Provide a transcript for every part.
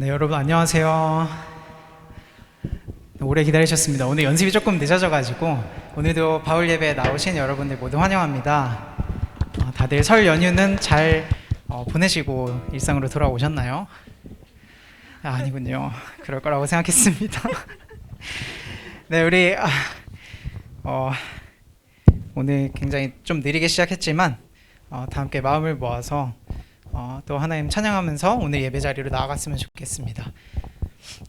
네, 여러분 안녕하세요. 오래 기다리셨습니다. 오늘 연습이 조금 늦어져가지고 오늘도 바울 예배에 나오신 여러분들 모두 환영합니다. 다들 설 연휴는 잘 보내시고 일상으로 돌아오셨나요? 아니군요. 그럴 거라고 생각했습니다. 네, 우리 오늘 굉장히 좀 느리게 시작했지만 다 함께 마음을 모아서 또 하나님 찬양하면서 오늘 예배 자리로 나아갔으면 좋겠습니다.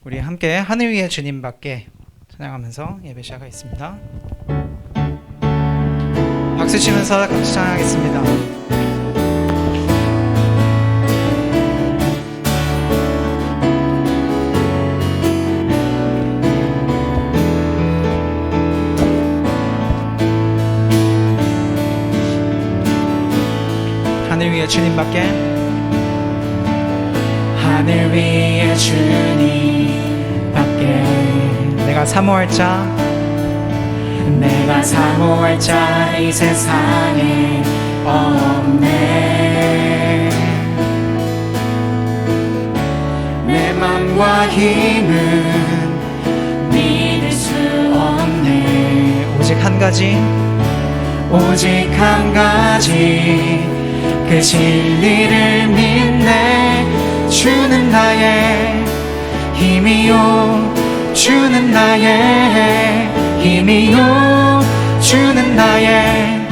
우리 함께 하늘 위의 주님밖에 찬양하면서 예배 시작하겠습니다. 박수 치면서 같이 찬양하겠습니다. 하늘 위의 주님밖에, 하늘 위의 주님밖에 내가 사모할 자, 내가 사모할 자 이 세상에 없네. 내 맘과 힘은 믿을 수 없네. 오직 한 가지, 오직 한 가지, 그 진리를 믿네. 주는 나의 힘이요, 주는 나의 힘이요, 주는 나의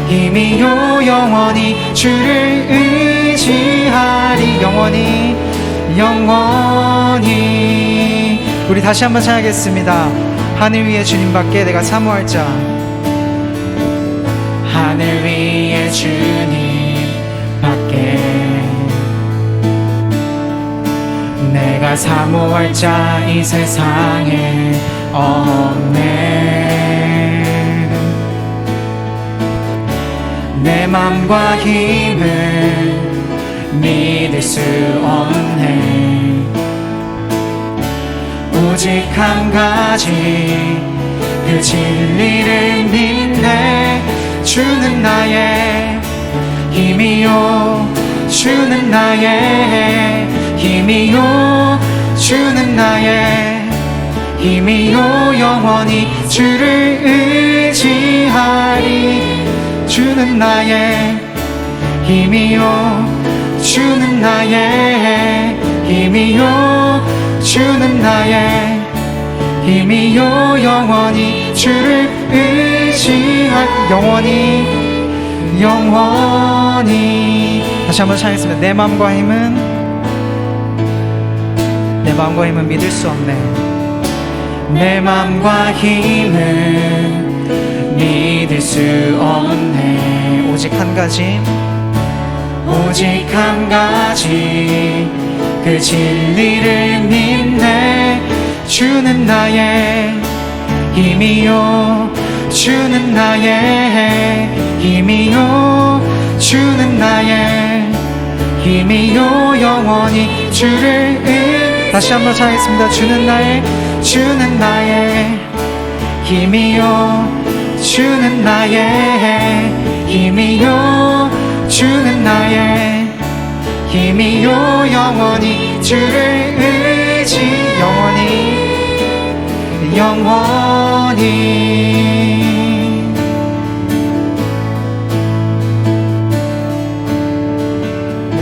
힘이요. 영원히 주를 의지하리. 영원히, 영원히. 우리 다시 한번 찬양하겠습니다. 하늘 위의 주님밖에 내가 사모할 자, 하늘 위의 주님밖에 내가 사모할 자 이 세상에 없네. 내 맘과 힘을 믿을 수 없네. 오직 한 가지, 그 진리를 믿네. 주는 나의 힘이요, 주는 나의 힘이요, 주는 나의 힘이요. 영원히 주를 의지하리. 주는 나의 힘이요, 주는 나의 힘이요, 주는 나의 힘이요. 영원히 주를 의지할, 영원히, 영원히. 다시 한번 찬양했습니다. 내 마음과 힘은 믿을 수 없네. 내 맘과 힘은 믿을 수 없네. 오직 한 가지, 오직 한 가지, 그 진리를 믿네. 주는 나의 힘이요, 주는 나의 힘이요, 주는 나의 힘이요. 영원히 주를 다시 한번 찬양하겠습니다. 주는 나의 힘이요, 주는 나의 힘이요, 주는 나의 힘이요. 영원히 주를 의지, 영원히, 영원히. 내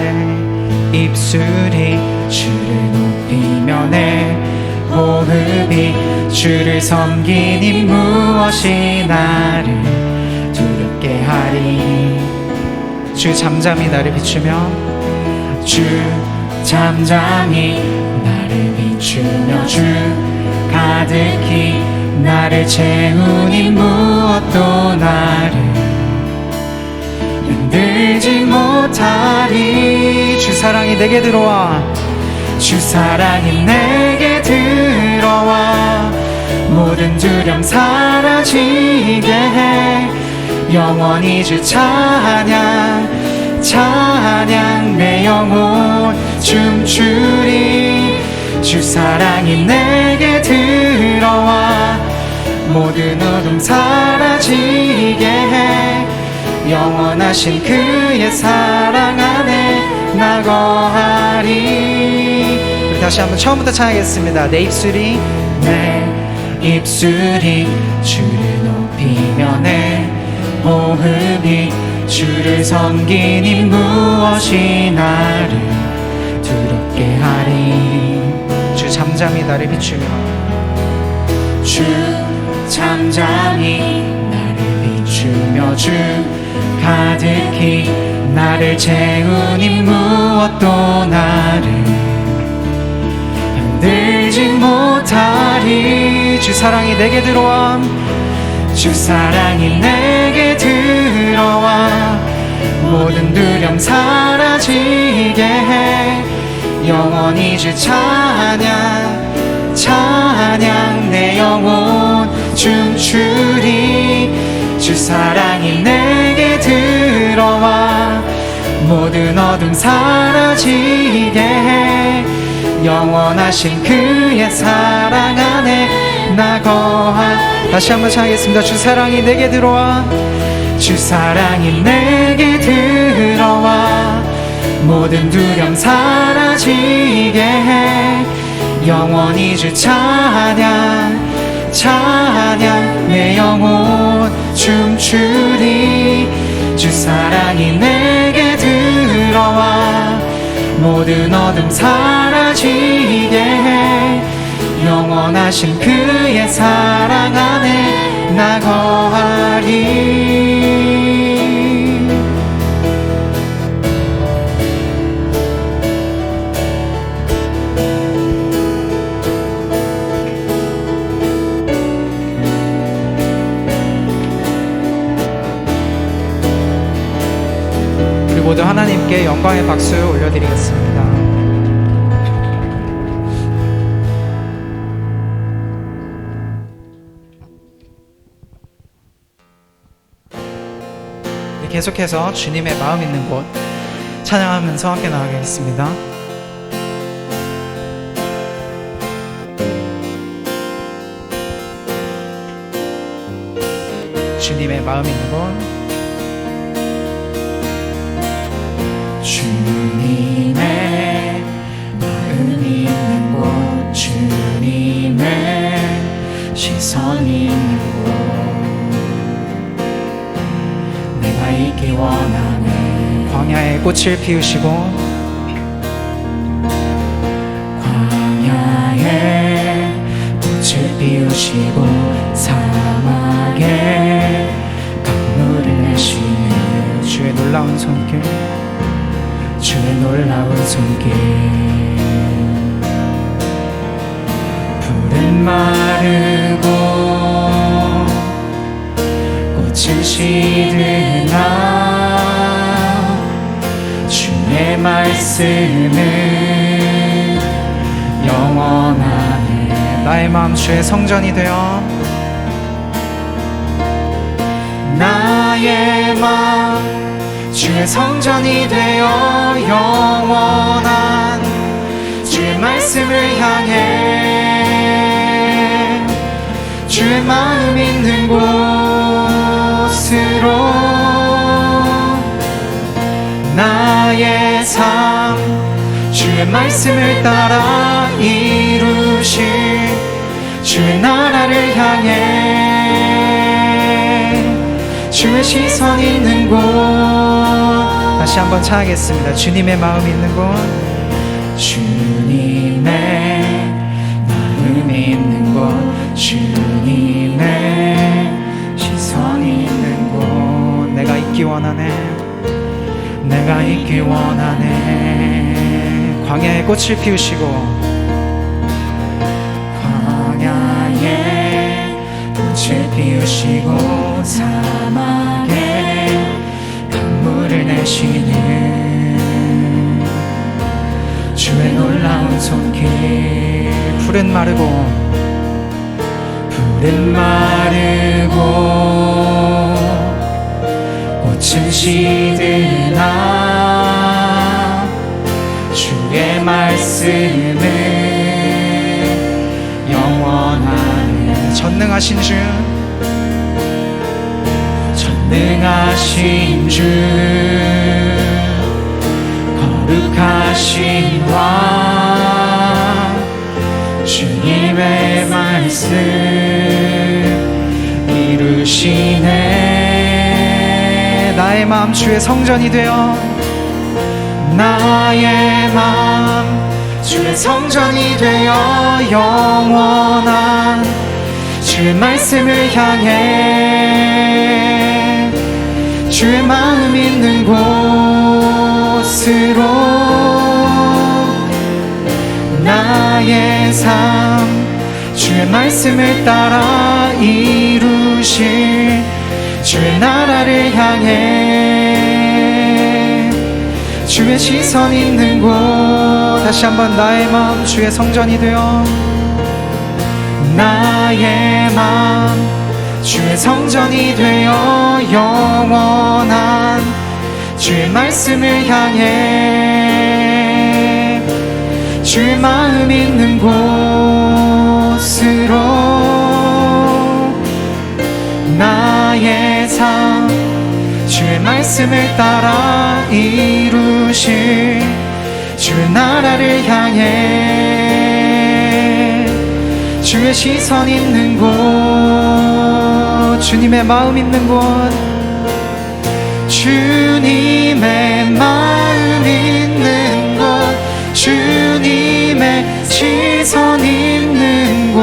입술이 주를 높이며 내 호흡이 주를 섬기니 무엇이 나를 두렵게 하리. 주 잠잠히 나를 비추며, 주 잠잠히 나를 비추며, 주 가득히 나를 채우니 무엇도 나를 흔들지 못하리. 주 사랑이 내게 들어와, 주 사랑이 내게 들어와 모든 두려움 사라지게 해. 영원히 주 찬양, 찬양, 내 영혼 춤추리. 주 사랑이 내게 들어와 모든 어둠 사라지게 해. 영원하신 그의 사랑 안에 나 거하리. 우리 다시 한번 처음부터 찬양하겠습니다. 내 입술이 주를 높이며 내 호흡이 주를 섬기니 무엇이 나를 두렵게 하리. 주 잠잠히 나를 비추며 주 잠잠히 나를 비추며 주 가득히 나를 채우니 무엇도 나를 흔들지 못하리. 주 사랑이 내게 들어와 주 사랑이 내게 들어와 모든 두려움 사라지게 해. 영원히 주 찬양 찬양 내 영혼 춤추리. 주 사랑이 내게 들어와 모든 어둠 사라지게 해. 영원하신 그의 사랑 안에 나 거할. 다시 한번 찬양하겠습니다. 주 사랑이 내게 들어와 주 사랑이 내게 들어와 모든 두려움 사라지게 해. 영원히 주 찬양 찬양 내 영혼 춤추리. 주 사랑이 내게 들어와 모든 어둠 사라지게 해. 영원하신 그의 사랑 안에 나 거하리. 우리 모두 하나님께 영광의 박수 올려드리겠습니다. 계속해서 주님의 마음 있는 곳 찬양하면서 함께 나가겠습니다. 주님의 마음 있는 곳 주님의 마음 있는 곳 주님의 시선 있는 곳 내가 있기 원하네. 광야에 꽃을 피우시고 광야에 꽃을 피우시고 사막에 강물을 내시는 주의 놀라운 손길 주의 놀라운 손길. 푸른 마르고 꽃은 시드나 주의 말씀은 영원하네. 나의 마음 주의 성전이 되어 나의 마음 주의 성전이 되어 영원한 주의 말씀을 향해 주의 마음 있는 곳으로 나의 삶 주의 말씀을 따라 이루실 주의 나라를 향해 주의 시선 있는 곳. 다시 한번 찬양하겠습니다. 주님의 마음 있는 곳 주님의 마음 있는 곳 주님의 시선 있는 곳. 내가 있기 원하네 내가 있기 원하네. 광야에 꽃을 피우시고 광야에 꽃을 피우시고 사막에 강물을 내시는 주의 놀라운 손길. 푸른 마르고 꽃은 시드나 주의 말씀은 영원하네. 전능하신 주 전능하신 주 거룩하신 왕 말씀 이루시네. 나의 마음 주의 성전이 되어, 나의 마음 주의 성전이 되어 영원한 주의 말씀을 향해 주의 마음 있는 곳으로 나의 삶 주의 말씀을 따라 이루실 주의 나라를 향해 주의 시선 있는 곳. 다시 한번 나의 마음 주의 성전이 되어, 나의 마음 주의 성전이 되어 영원한 주의 말씀을 향해 주의 마음 있는 곳으로 나의 삶 주의 말씀을 따라 이루실 주의 나라를 향해 주의 시선 있는 곳, 주님의 마음 있는 곳, 주님의 마음 있는 곳, 주님의 시선 있는 곳.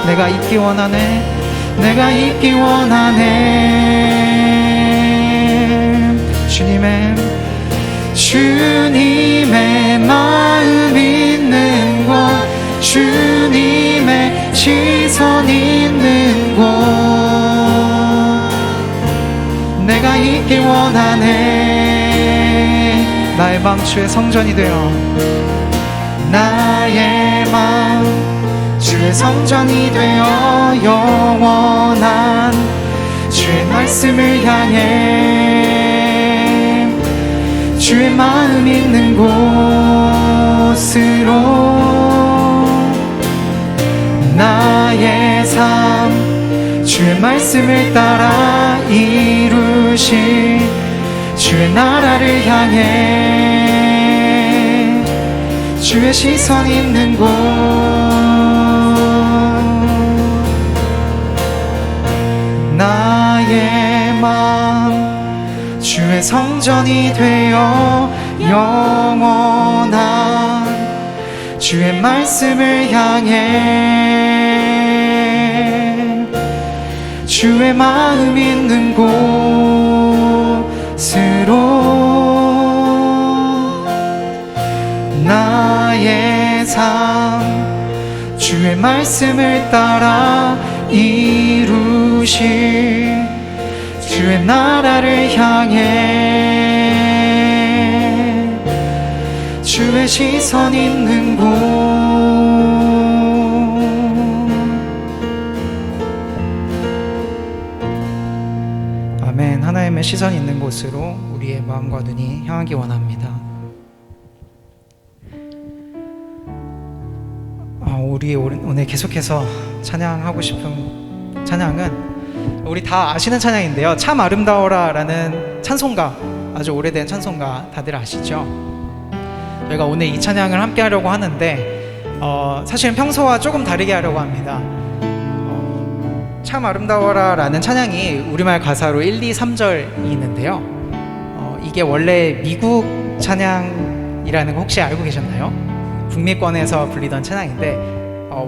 내가 있기 원하네, 내가 있기 원하네. 주님의 마음 있는 곳, 주님의 시선 있는 곳. 내가 있기 원하네. 나의 마음 주의 성전이 되어, 나의 마음 주의 성전이 되어 영원한 주의 말씀을 향해 주의 마음 있는 곳으로 나의 삶 주의 말씀을 따라 이루실 주의 나라를 향해 주의 시선 있는 곳. 나의 마음 주의 성전이 되어 영원한 주의 말씀을 향해 주의 마음 있는 곳으로 나의 삶 주의 말씀을 따라 이루실 주의 나라를 향해 주의 시선 있는 곳. 아멘. 하나님의 시선 있는 곳으로 우리의 마음과 눈이 향하기 원합니다. 우리 오늘 계속해서 찬양하고 싶은 찬양은 우리 다 아시는 찬양인데요, 참 아름다워라 라는 찬송가, 아주 오래된 찬송가 다들 아시죠? 저희가 오늘 이 찬양을 함께 하려고 하는데 사실은 평소와 조금 다르게 하려고 합니다. 참 아름다워라 라는 찬양이 우리말 가사로 1, 2, 3절이 있는데요, 이게 원래 미국 찬양이라는 거 혹시 알고 계셨나요? 북미권에서 불리던 찬양인데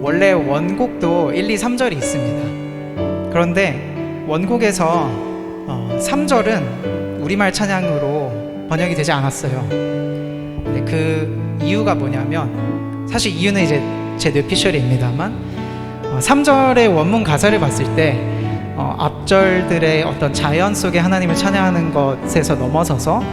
원래 원곡도 1, 2, 3절이 있습니다. 그런데 원곡에서 3절은 우리말 찬양으로 번역이 되지 않았어요. 근데 그 이유가 뭐냐면, 사실 이유는 이제 제 뇌피셜입니다만 3절의 원문 가사를 봤을 때 앞절들의 어떤 자연 속에 하나님을 찬양하는 것에서 넘어서서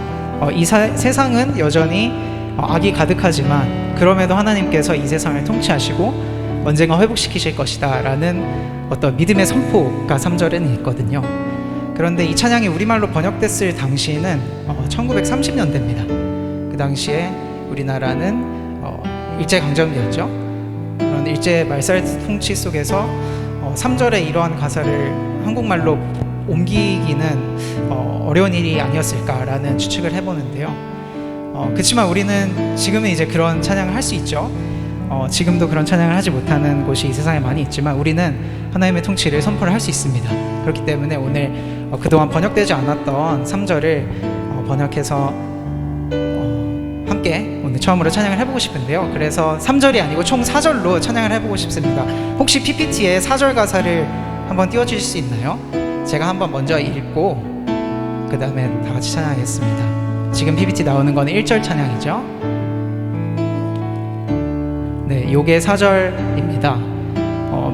이 세상은 여전히 악이 가득하지만 그럼에도 하나님께서 이 세상을 통치하시고 언젠가 회복시키실 것이다 라는 어떤 믿음의 선포가 3절에는 있거든요. 그런데 이 찬양이 우리말로 번역됐을 당시에는 1930년대입니다. 그 당시에 우리나라는 일제강점기였죠. 그런 일제 말살 통치 속에서 3절의 이러한 가사를 한국말로 옮기기는 어려운 일이 아니었을까라는 추측을 해보는데요. 그렇지만 우리는 지금은 이제 그런 찬양을 할 수 있죠. 지금도 그런 찬양을 하지 못하는 곳이 이 세상에 많이 있지만 우리는 하나님의 통치를 선포를 할 수 있습니다. 그렇기 때문에 오늘 그동안 번역되지 않았던 3절을 번역해서 함께 오늘 처음으로 찬양을 해보고 싶은데요. 그래서 3절이 아니고 총 4절로 찬양을 해보고 싶습니다. 혹시 PPT에 4절 가사를 한번 띄워주실 수 있나요? 제가 한번 먼저 읽고 그 다음에 다 같이 찬양하겠습니다. 지금 PPT 나오는 건 1절 찬양이죠. 네, 요게 4절입니다.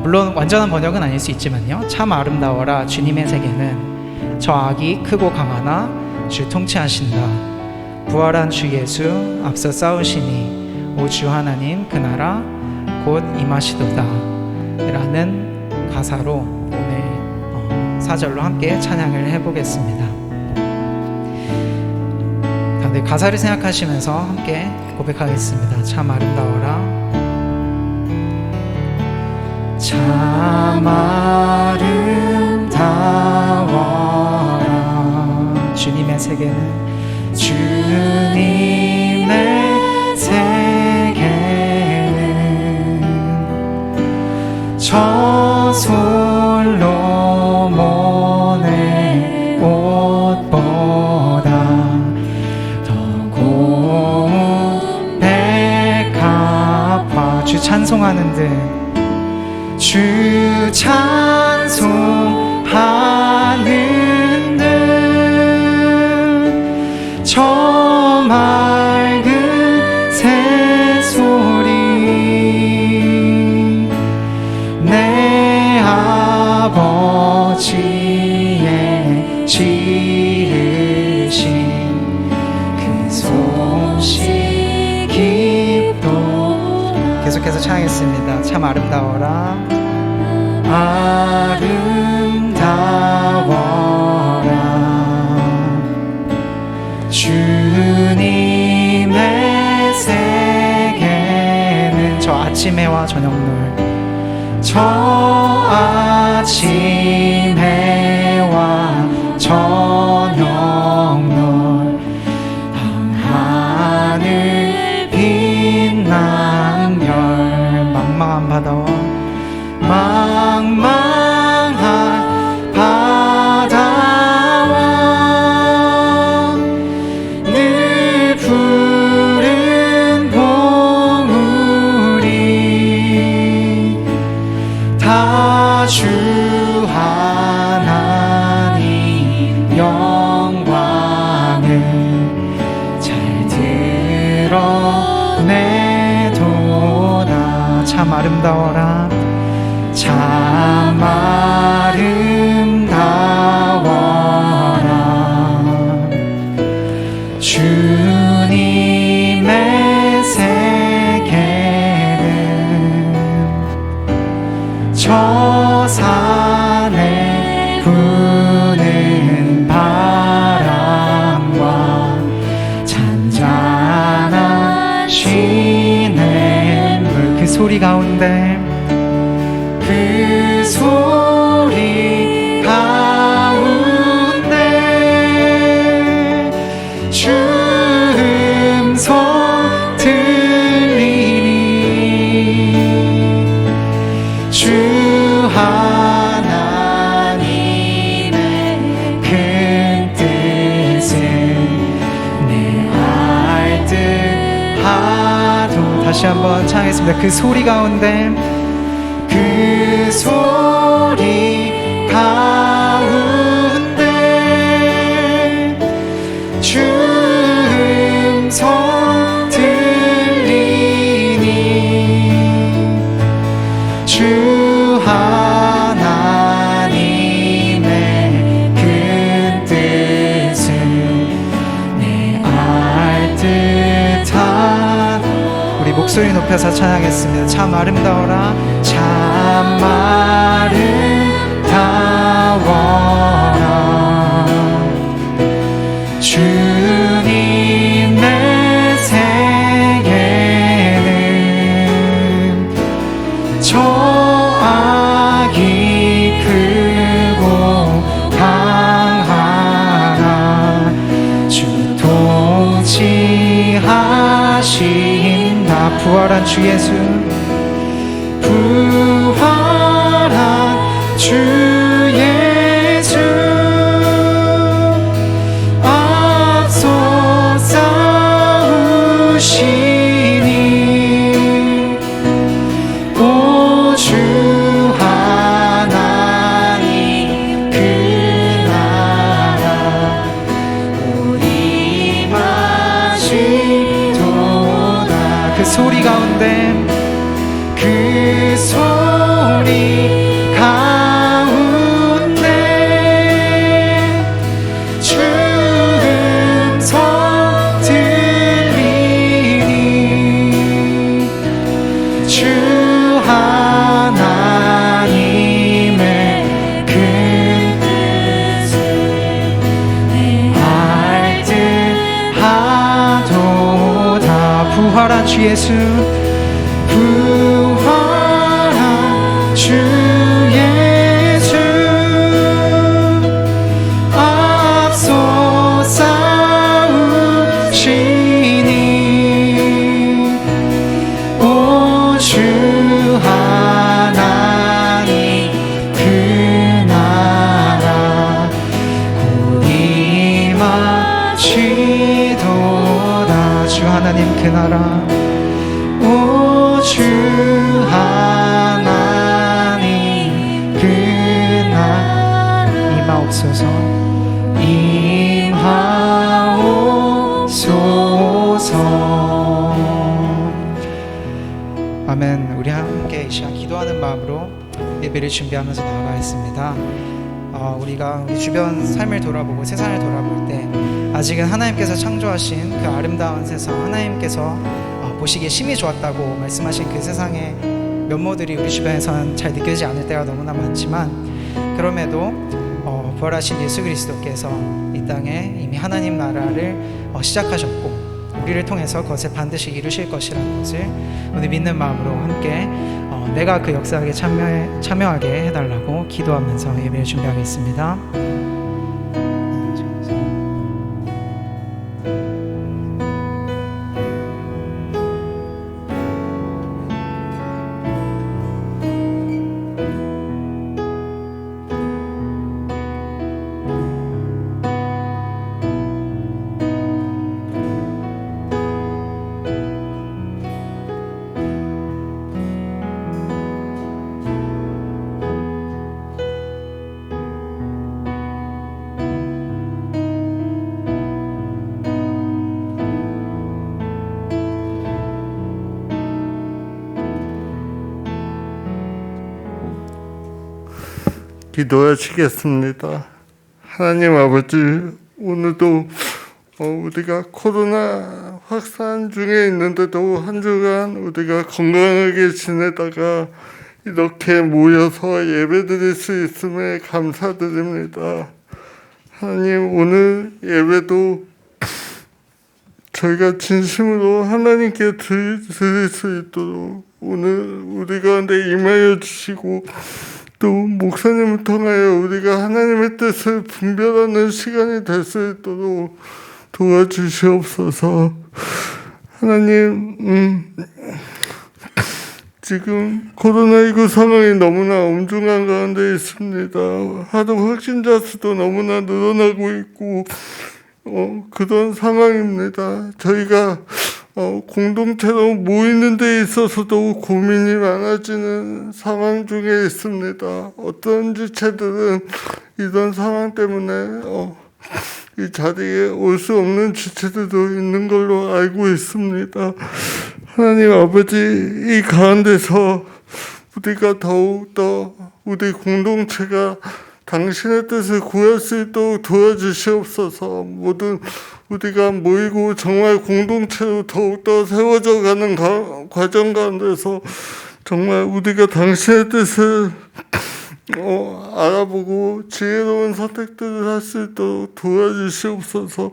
물론 완전한 번역은 아닐 수 있지만요. 참 아름다워라 주님의 세계는 저 악이 크고 강하나 주 통치하신다. 부활한 주 예수 앞서 싸우시니 오 주 하나님 그 나라 곧 임하시도다 라는 가사로 오늘 4절로 함께 찬양을 해보겠습니다. 네, 가사를 생각하시면서 함께 고백하겠습니다. 참 아름다워라 참 아름다워라 주님의 세계는 주님의 세계는 저 솔로몬의 옷보다 더 고운 백합화 주 찬송하는 듯 주 찬송하는 듯 저 맑은 새소리 내 아버지의 지으신 그 솜씨 깊도다. 계속해서 찬양했습니다. 참 아름다워라 아름다워라 주님의 세계는 저 아침 해와 저녁물 저 아침 해와 저녁물 밤하늘 빛난 별 망망한 바다와 망망한 바다와 늘 푸른 봉우리 다 주 하나님 영광을 잘 드러내도다. 참 아름다워라 참 아름다워라 주님의 세계는 저 산에 부는 바람과 잔잔한 시냇물 그 소리 가운데 그 소리 가운데 주 음성 들리니 주 하나님의 큰 뜻은 내 알 듯 하도 다시 한번 찬양했습니다. 그 소리 가운데 그 소리 가운데 주 음성 들리니 주 하나님의 큰 뜻은 내 알 듯한 우리 목소리 높여서 찬양했습니다. 참 아름다워라 참 아름다워라 주님의 세계는 저 악이 크고 강하나 주 통치하신다. 부활한 주 예수 주 예수 앞서 싸우시니 오 주 하나님 그 나라 우리 마시도다. 그 소리 가운데 그 소리 가운데 주 음성 들리니 주 하나님의 큰 뜻을 알 듯 하도다. 부활한 주 예수 부활한 주 예수 앞서 싸우시니 오 주 하나님 그 나라 곧 임하시도다. 주 하나님 그 나라 오 주 하나님 그 나라 임하옵소서 임하옵소서. 아멘. 우리 함께 이 시간 기도하는 마음으로 예배를 준비하면서 나아가겠습니다. 우리가 우리 주변 삶을 돌아보고 세상을 돌아볼 때 아직은 하나님께서 창조하신 그 아름다운 세상, 하나님께서 보시기에 심히 좋았다고 말씀하신 그 세상의 면모들이 우리 주변에서는 잘 느껴지지 않을 때가 너무나 많지만, 그럼에도 부활하신 예수 그리스도께서 이 땅에 이미 하나님 나라를 시작하셨고 우리를 통해서 그것을 반드시 이루실 것이라는 것을 오늘 믿는 마음으로 함께 내가 그 역사에 참여하게 해달라고 기도하면서 예배를 준비하겠습니다. 기도하시겠습니다. 하나님 아버지, 오늘도 우리가 코로나 확산 중에 있는데도 한 주간 우리가 건강하게 지내다가 이렇게 모여서 예배드릴 수 있음에 감사드립니다. 하나님, 오늘 예배도 저희가 진심으로 하나님께 드릴 수 있도록 오늘 우리 가운데 임하여 주시고, 또 목사님을 통하여 우리가 하나님의 뜻을 분별하는 시간이 될 수 있도록 도와주시옵소서. 하나님, 지금 코로나19 상황이 너무나 엄중한 가운데 있습니다. 하루 확진자 수도 너무나 늘어나고 있고 그런 상황입니다. 저희가 공동체로 모이는 데 있어서도 고민이 많아지는 상황 중에 있습니다. 어떤 지체들은 이런 상황 때문에 이 자리에 올 수 없는 지체들도 있는 걸로 알고 있습니다. 하나님 아버지, 이 가운데서 우리가 더욱더 우리 공동체가 당신의 뜻을 구할 수 있도록 도와주시옵소서. 모든 우리가 모이고 정말 공동체로 더욱더 세워져 가는 과정 가운데서 정말 우리가 당신의 뜻을 알아보고 지혜로운 선택들을 할 수 있도록 도와주시옵소서.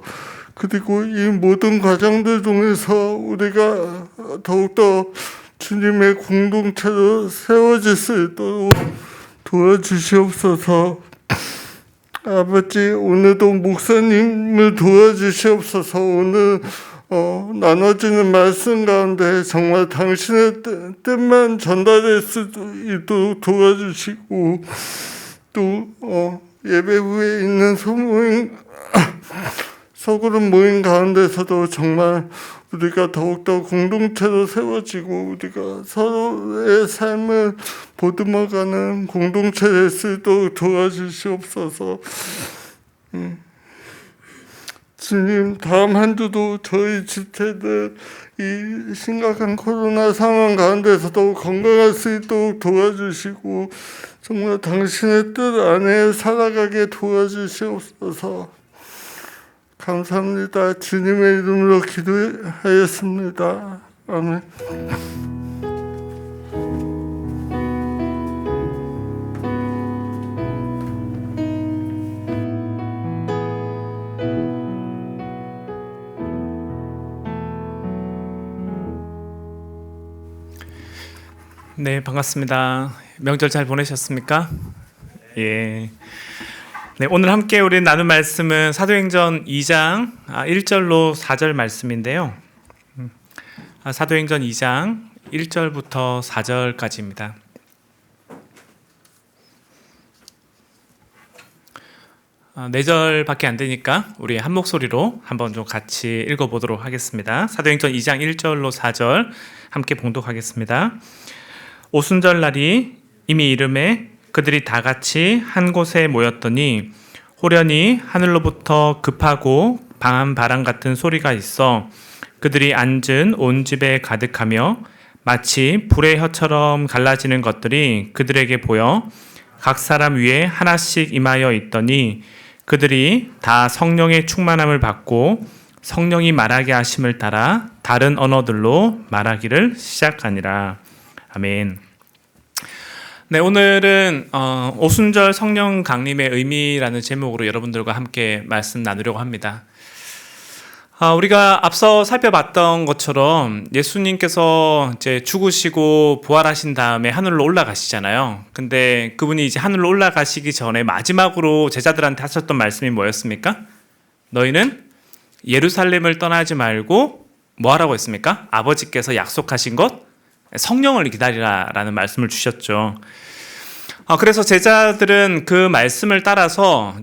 그리고 이 모든 과정들 중에서 우리가 더욱더 주님의 공동체로 세워질 수 있도록 도와주시옵소서. 아버지, 오늘도 목사님을 도와주시옵소서. 오늘 나눠지는 말씀 가운데 정말 당신의 뜻만 전달될 수 있도록 도와주시고 또 예배 후에 있는 소그룹 모임 가운데서도 정말 우리가 더욱더 공동체로 세워지고 우리가 서로의 삶을 보듬어가는 공동체 될 수 있도록 도와주시옵소서. 주님, 다음 한 주도 저희 지체들 이 심각한 코로나 상황 가운데서도 건강할 수 있도록 도와주시고 정말 당신의 뜻 안에 살아가게 도와주시옵소서. 감사합니다. 주님의 이름으로 기도하였습니다. 아멘. 네, 반갑습니다. 명절 잘 보내셨습니까? 예. 네, 오늘 함께 우리 나눌 말씀은 사도행전 2장 1절로 4절 말씀인데요. 사도행전 2장 1절부터 4절까지입니다. 네 절밖에 안 되니까 우리 한 목소리로 한번 좀 같이 읽어보도록 하겠습니다. 사도행전 2장 1절로 4절 함께 봉독하겠습니다. 오순절 날이 이미 이름에 그들이 다 같이 한 곳에 모였더니 호련히 하늘로부터 급하고 강한 바람 같은 소리가 있어 그들이 앉은 온 집에 가득하며 마치 불의 혀처럼 갈라지는 것들이 그들에게 보여 각 사람 위에 하나씩 임하여 있더니 그들이 다 성령의 충만함을 받고 성령이 말하게 하심을 따라 다른 언어들로 말하기를 시작하니라. 아멘. 네, 오늘은 오순절 성령 강림의 의미라는 제목으로 여러분들과 함께 말씀 나누려고 합니다. 우리가 앞서 살펴봤던 것처럼 예수님께서 이제 죽으시고 부활하신 다음에 하늘로 올라가시잖아요. 근데 그분이 이제 하늘로 올라가시기 전에 마지막으로 제자들한테 하셨던 말씀이 뭐였습니까? 너희는 예루살렘을 떠나지 말고 뭐 하라고 했습니까? 아버지께서 약속하신 것 성령을 기다리라라는 말씀을 주셨죠. 그래서 제자들은 그 말씀을 따라서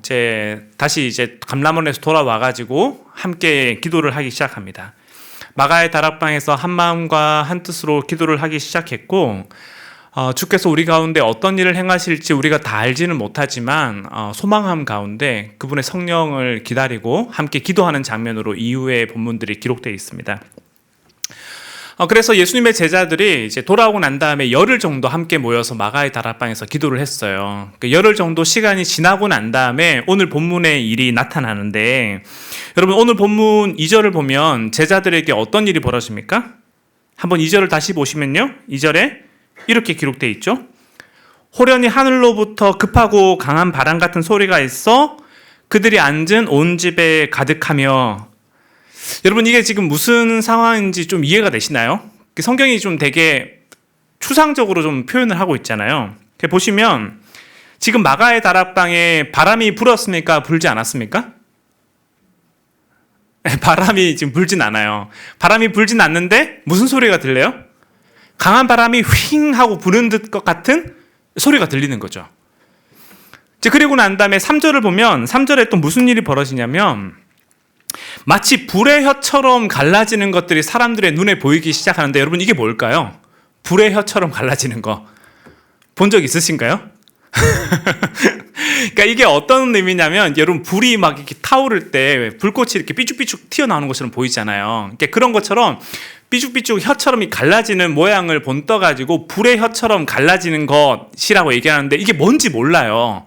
다시 감람원에서 돌아와가지고 함께 기도를 하기 시작합니다. 마가의 다락방에서 한 마음과 한 뜻으로 기도를 하기 시작했고, 주께서 우리 가운데 어떤 일을 행하실지 우리가 다 알지는 못하지만 소망함 가운데 그분의 성령을 기다리고 함께 기도하는 장면으로 이후의 본문들이 기록되어 있습니다. 그래서 예수님의 제자들이 이제 돌아오고 난 다음에 열흘 정도 함께 모여서 마가의 다락방에서 기도를 했어요. 열흘 정도 시간이 지나고 난 다음에 오늘 본문의 일이 나타나는데, 여러분 오늘 본문 2절을 보면 제자들에게 어떤 일이 벌어집니까? 한번 2절을 다시 보시면요, 2절에 이렇게 기록되어 있죠. 호련히 하늘로부터 급하고 강한 바람 같은 소리가 있어 그들이 앉은 온 집에 가득하며. 여러분 이게 지금 무슨 상황인지 좀 이해가 되시나요? 성경이 좀 되게 추상적으로 좀 표현을 하고 있잖아요. 보시면 지금 마가의 다락방에 바람이 불었습니까? 불지 않았습니까? 바람이 지금 불진 않아요. 바람이 불진 않는데 무슨 소리가 들려요? 강한 바람이 휘잉 하고 부는 듯 같은 소리가 들리는 거죠. 그리고 난 다음에 3절을 보면 3절에 또 무슨 일이 벌어지냐면 마치 불의 혀처럼 갈라지는 것들이 사람들의 눈에 보이기 시작하는데, 여러분 이게 뭘까요? 불의 혀처럼 갈라지는 거 본 적 있으신가요? 그러니까 이게 어떤 의미냐면, 여러분 불이 막 이렇게 타오를 때 불꽃이 이렇게 삐죽삐죽 튀어나오는 것처럼 보이잖아요. 그러니까 그런 것처럼 삐죽삐죽 혀처럼 갈라지는 모양을 본떠가지고 불의 혀처럼 갈라지는 것이라고 얘기하는데, 이게 뭔지 몰라요.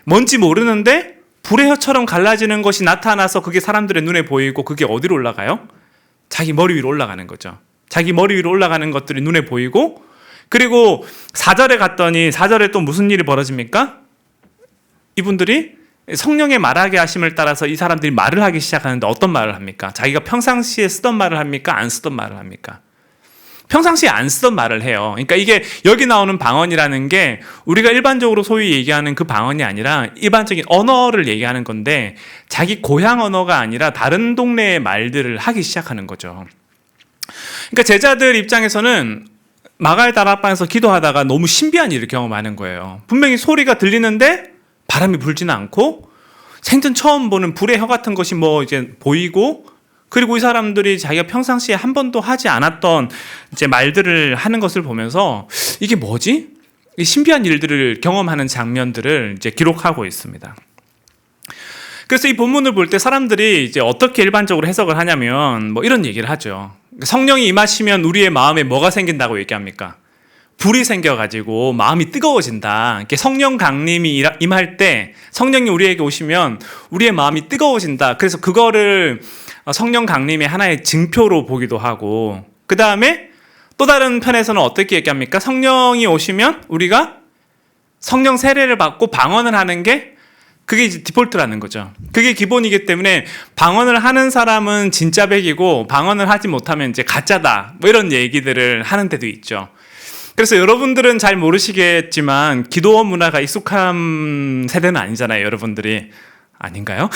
뭔지 모르는데 불의 혀처럼 갈라지는 것이 나타나서 그게 사람들의 눈에 보이고, 그게 어디로 올라가요? 자기 머리 위로 올라가는 거죠. 자기 머리 위로 올라가는 것들이 눈에 보이고, 그리고 4절에 갔더니 4절에 또 무슨 일이 벌어집니까? 이분들이 성령의 말하게 하심을 따라서 이 사람들이 말을 하기 시작하는데 어떤 말을 합니까? 자기가 평상시에 쓰던 말을 합니까? 안 쓰던 말을 합니까? 평상시에 안 쓰던 말을 해요. 그러니까 이게 여기 나오는 방언이라는 게 우리가 일반적으로 소위 얘기하는 그 방언이 아니라 일반적인 언어를 얘기하는 건데 자기 고향 언어가 아니라 다른 동네의 말들을 하기 시작하는 거죠. 그러니까 제자들 입장에서는 마가의 다락방에서 기도하다가 너무 신비한 일을 경험하는 거예요. 분명히 소리가 들리는데 바람이 불지는 않고 생전 처음 보는 불의 혀 같은 것이 뭐 이제 보이고, 그리고 이 사람들이 자기가 평상시에 한 번도 하지 않았던 이제 말들을 하는 것을 보면서 이게 뭐지? 이 신비한 일들을 경험하는 장면들을 이제 기록하고 있습니다. 그래서 이 본문을 볼 때 사람들이 이제 어떻게 일반적으로 해석을 하냐면 뭐 이런 얘기를 하죠. 성령이 임하시면 우리의 마음에 뭐가 생긴다고 얘기합니까? 불이 생겨가지고 마음이 뜨거워진다. 이렇게 성령 강림이 임할 때 성령이 우리에게 오시면 우리의 마음이 뜨거워진다. 그래서 그거를 성령 강림의 하나의 증표로 보기도 하고, 그 다음에 또 다른 편에서는 어떻게 얘기합니까? 성령이 오시면 우리가 성령 세례를 받고 방언을 하는 게 그게 이제 디폴트라는 거죠. 그게 기본이기 때문에 방언을 하는 사람은 진짜 백이고 방언을 하지 못하면 이제 가짜다. 뭐 이런 얘기들을 하는 데도 있죠. 그래서 여러분들은 잘 모르시겠지만 기도원 문화가 익숙한 세대는 아니잖아요, 여러분들이. 아닌가요?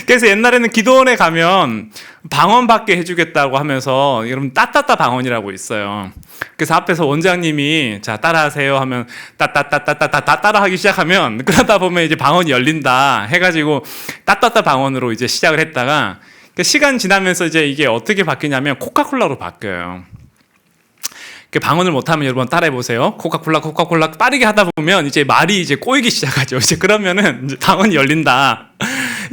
그래서 옛날에는 기도원에 가면 방언 받게 해주겠다고 하면서 여러분 따따따 방언이라고 있어요. 그래서 앞에서 원장님이 자 따라하세요 하면 따따따따따따 따라하기 시작하면 그러다 보면 이제 방언이 열린다 해가지고 따따따 방언으로 이제 시작을 했다가 시간 지나면서 이제 이게 어떻게 바뀌냐면 코카콜라로 바뀌어요. 방언을 못하면 여러분 따라해보세요. 코카콜라 빠르게 하다 보면 이제 말이 이제 꼬이기 시작하죠. 이제 그러면은 이제 방언이 열린다.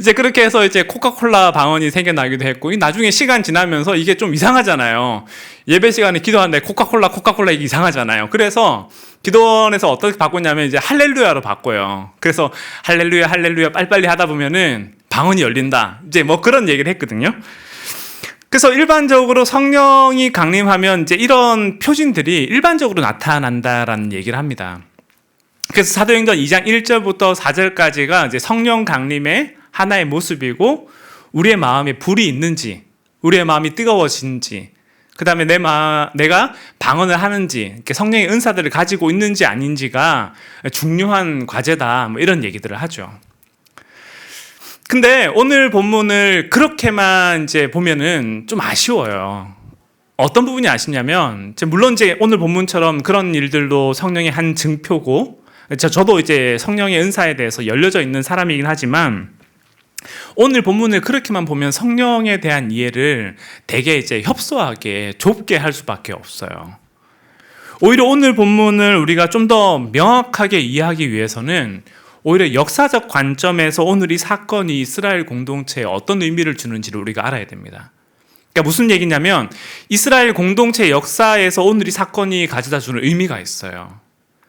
이제 그렇게 해서 이제 코카콜라 방언이 생겨나기도 했고, 나중에 시간 지나면서 이게 좀 이상하잖아요. 예배 시간에 기도하는데 코카콜라 이게 이상하잖아요. 그래서 기도원에서 어떻게 바꾸냐면 이제 할렐루야로 바꿔요. 그래서 할렐루야 빨리빨리 하다 보면은 방언이 열린다. 이제 뭐 그런 얘기를 했거든요. 그래서 일반적으로 성령이 강림하면 이제 이런 표징들이 일반적으로 나타난다라는 얘기를 합니다. 그래서 사도행전 2장 1절부터 4절까지가 이제 성령 강림의 하나의 모습이고, 우리의 마음에 불이 있는지, 우리의 마음이 뜨거워진지, 그 다음에 내가 방언을 하는지, 이렇게 성령의 은사들을 가지고 있는지 아닌지가 중요한 과제다. 뭐 이런 얘기들을 하죠. 근데 오늘 본문을 그렇게만 이제 보면은 좀 아쉬워요. 어떤 부분이 아쉽냐면, 물론 이제 오늘 본문처럼 그런 일들도 성령의 한 증표고, 저도 이제 성령의 은사에 대해서 열려져 있는 사람이긴 하지만, 오늘 본문을 그렇게만 보면 성령에 대한 이해를 되게 이제 협소하게 좁게 할 수밖에 없어요. 오히려 오늘 본문을 우리가 좀 더 명확하게 이해하기 위해서는 오히려 역사적 관점에서 오늘 이 사건이 이스라엘 공동체에 어떤 의미를 주는지를 우리가 알아야 됩니다. 그러니까 무슨 얘기냐면 이스라엘 공동체 역사에서 오늘 이 사건이 가져다 주는 의미가 있어요.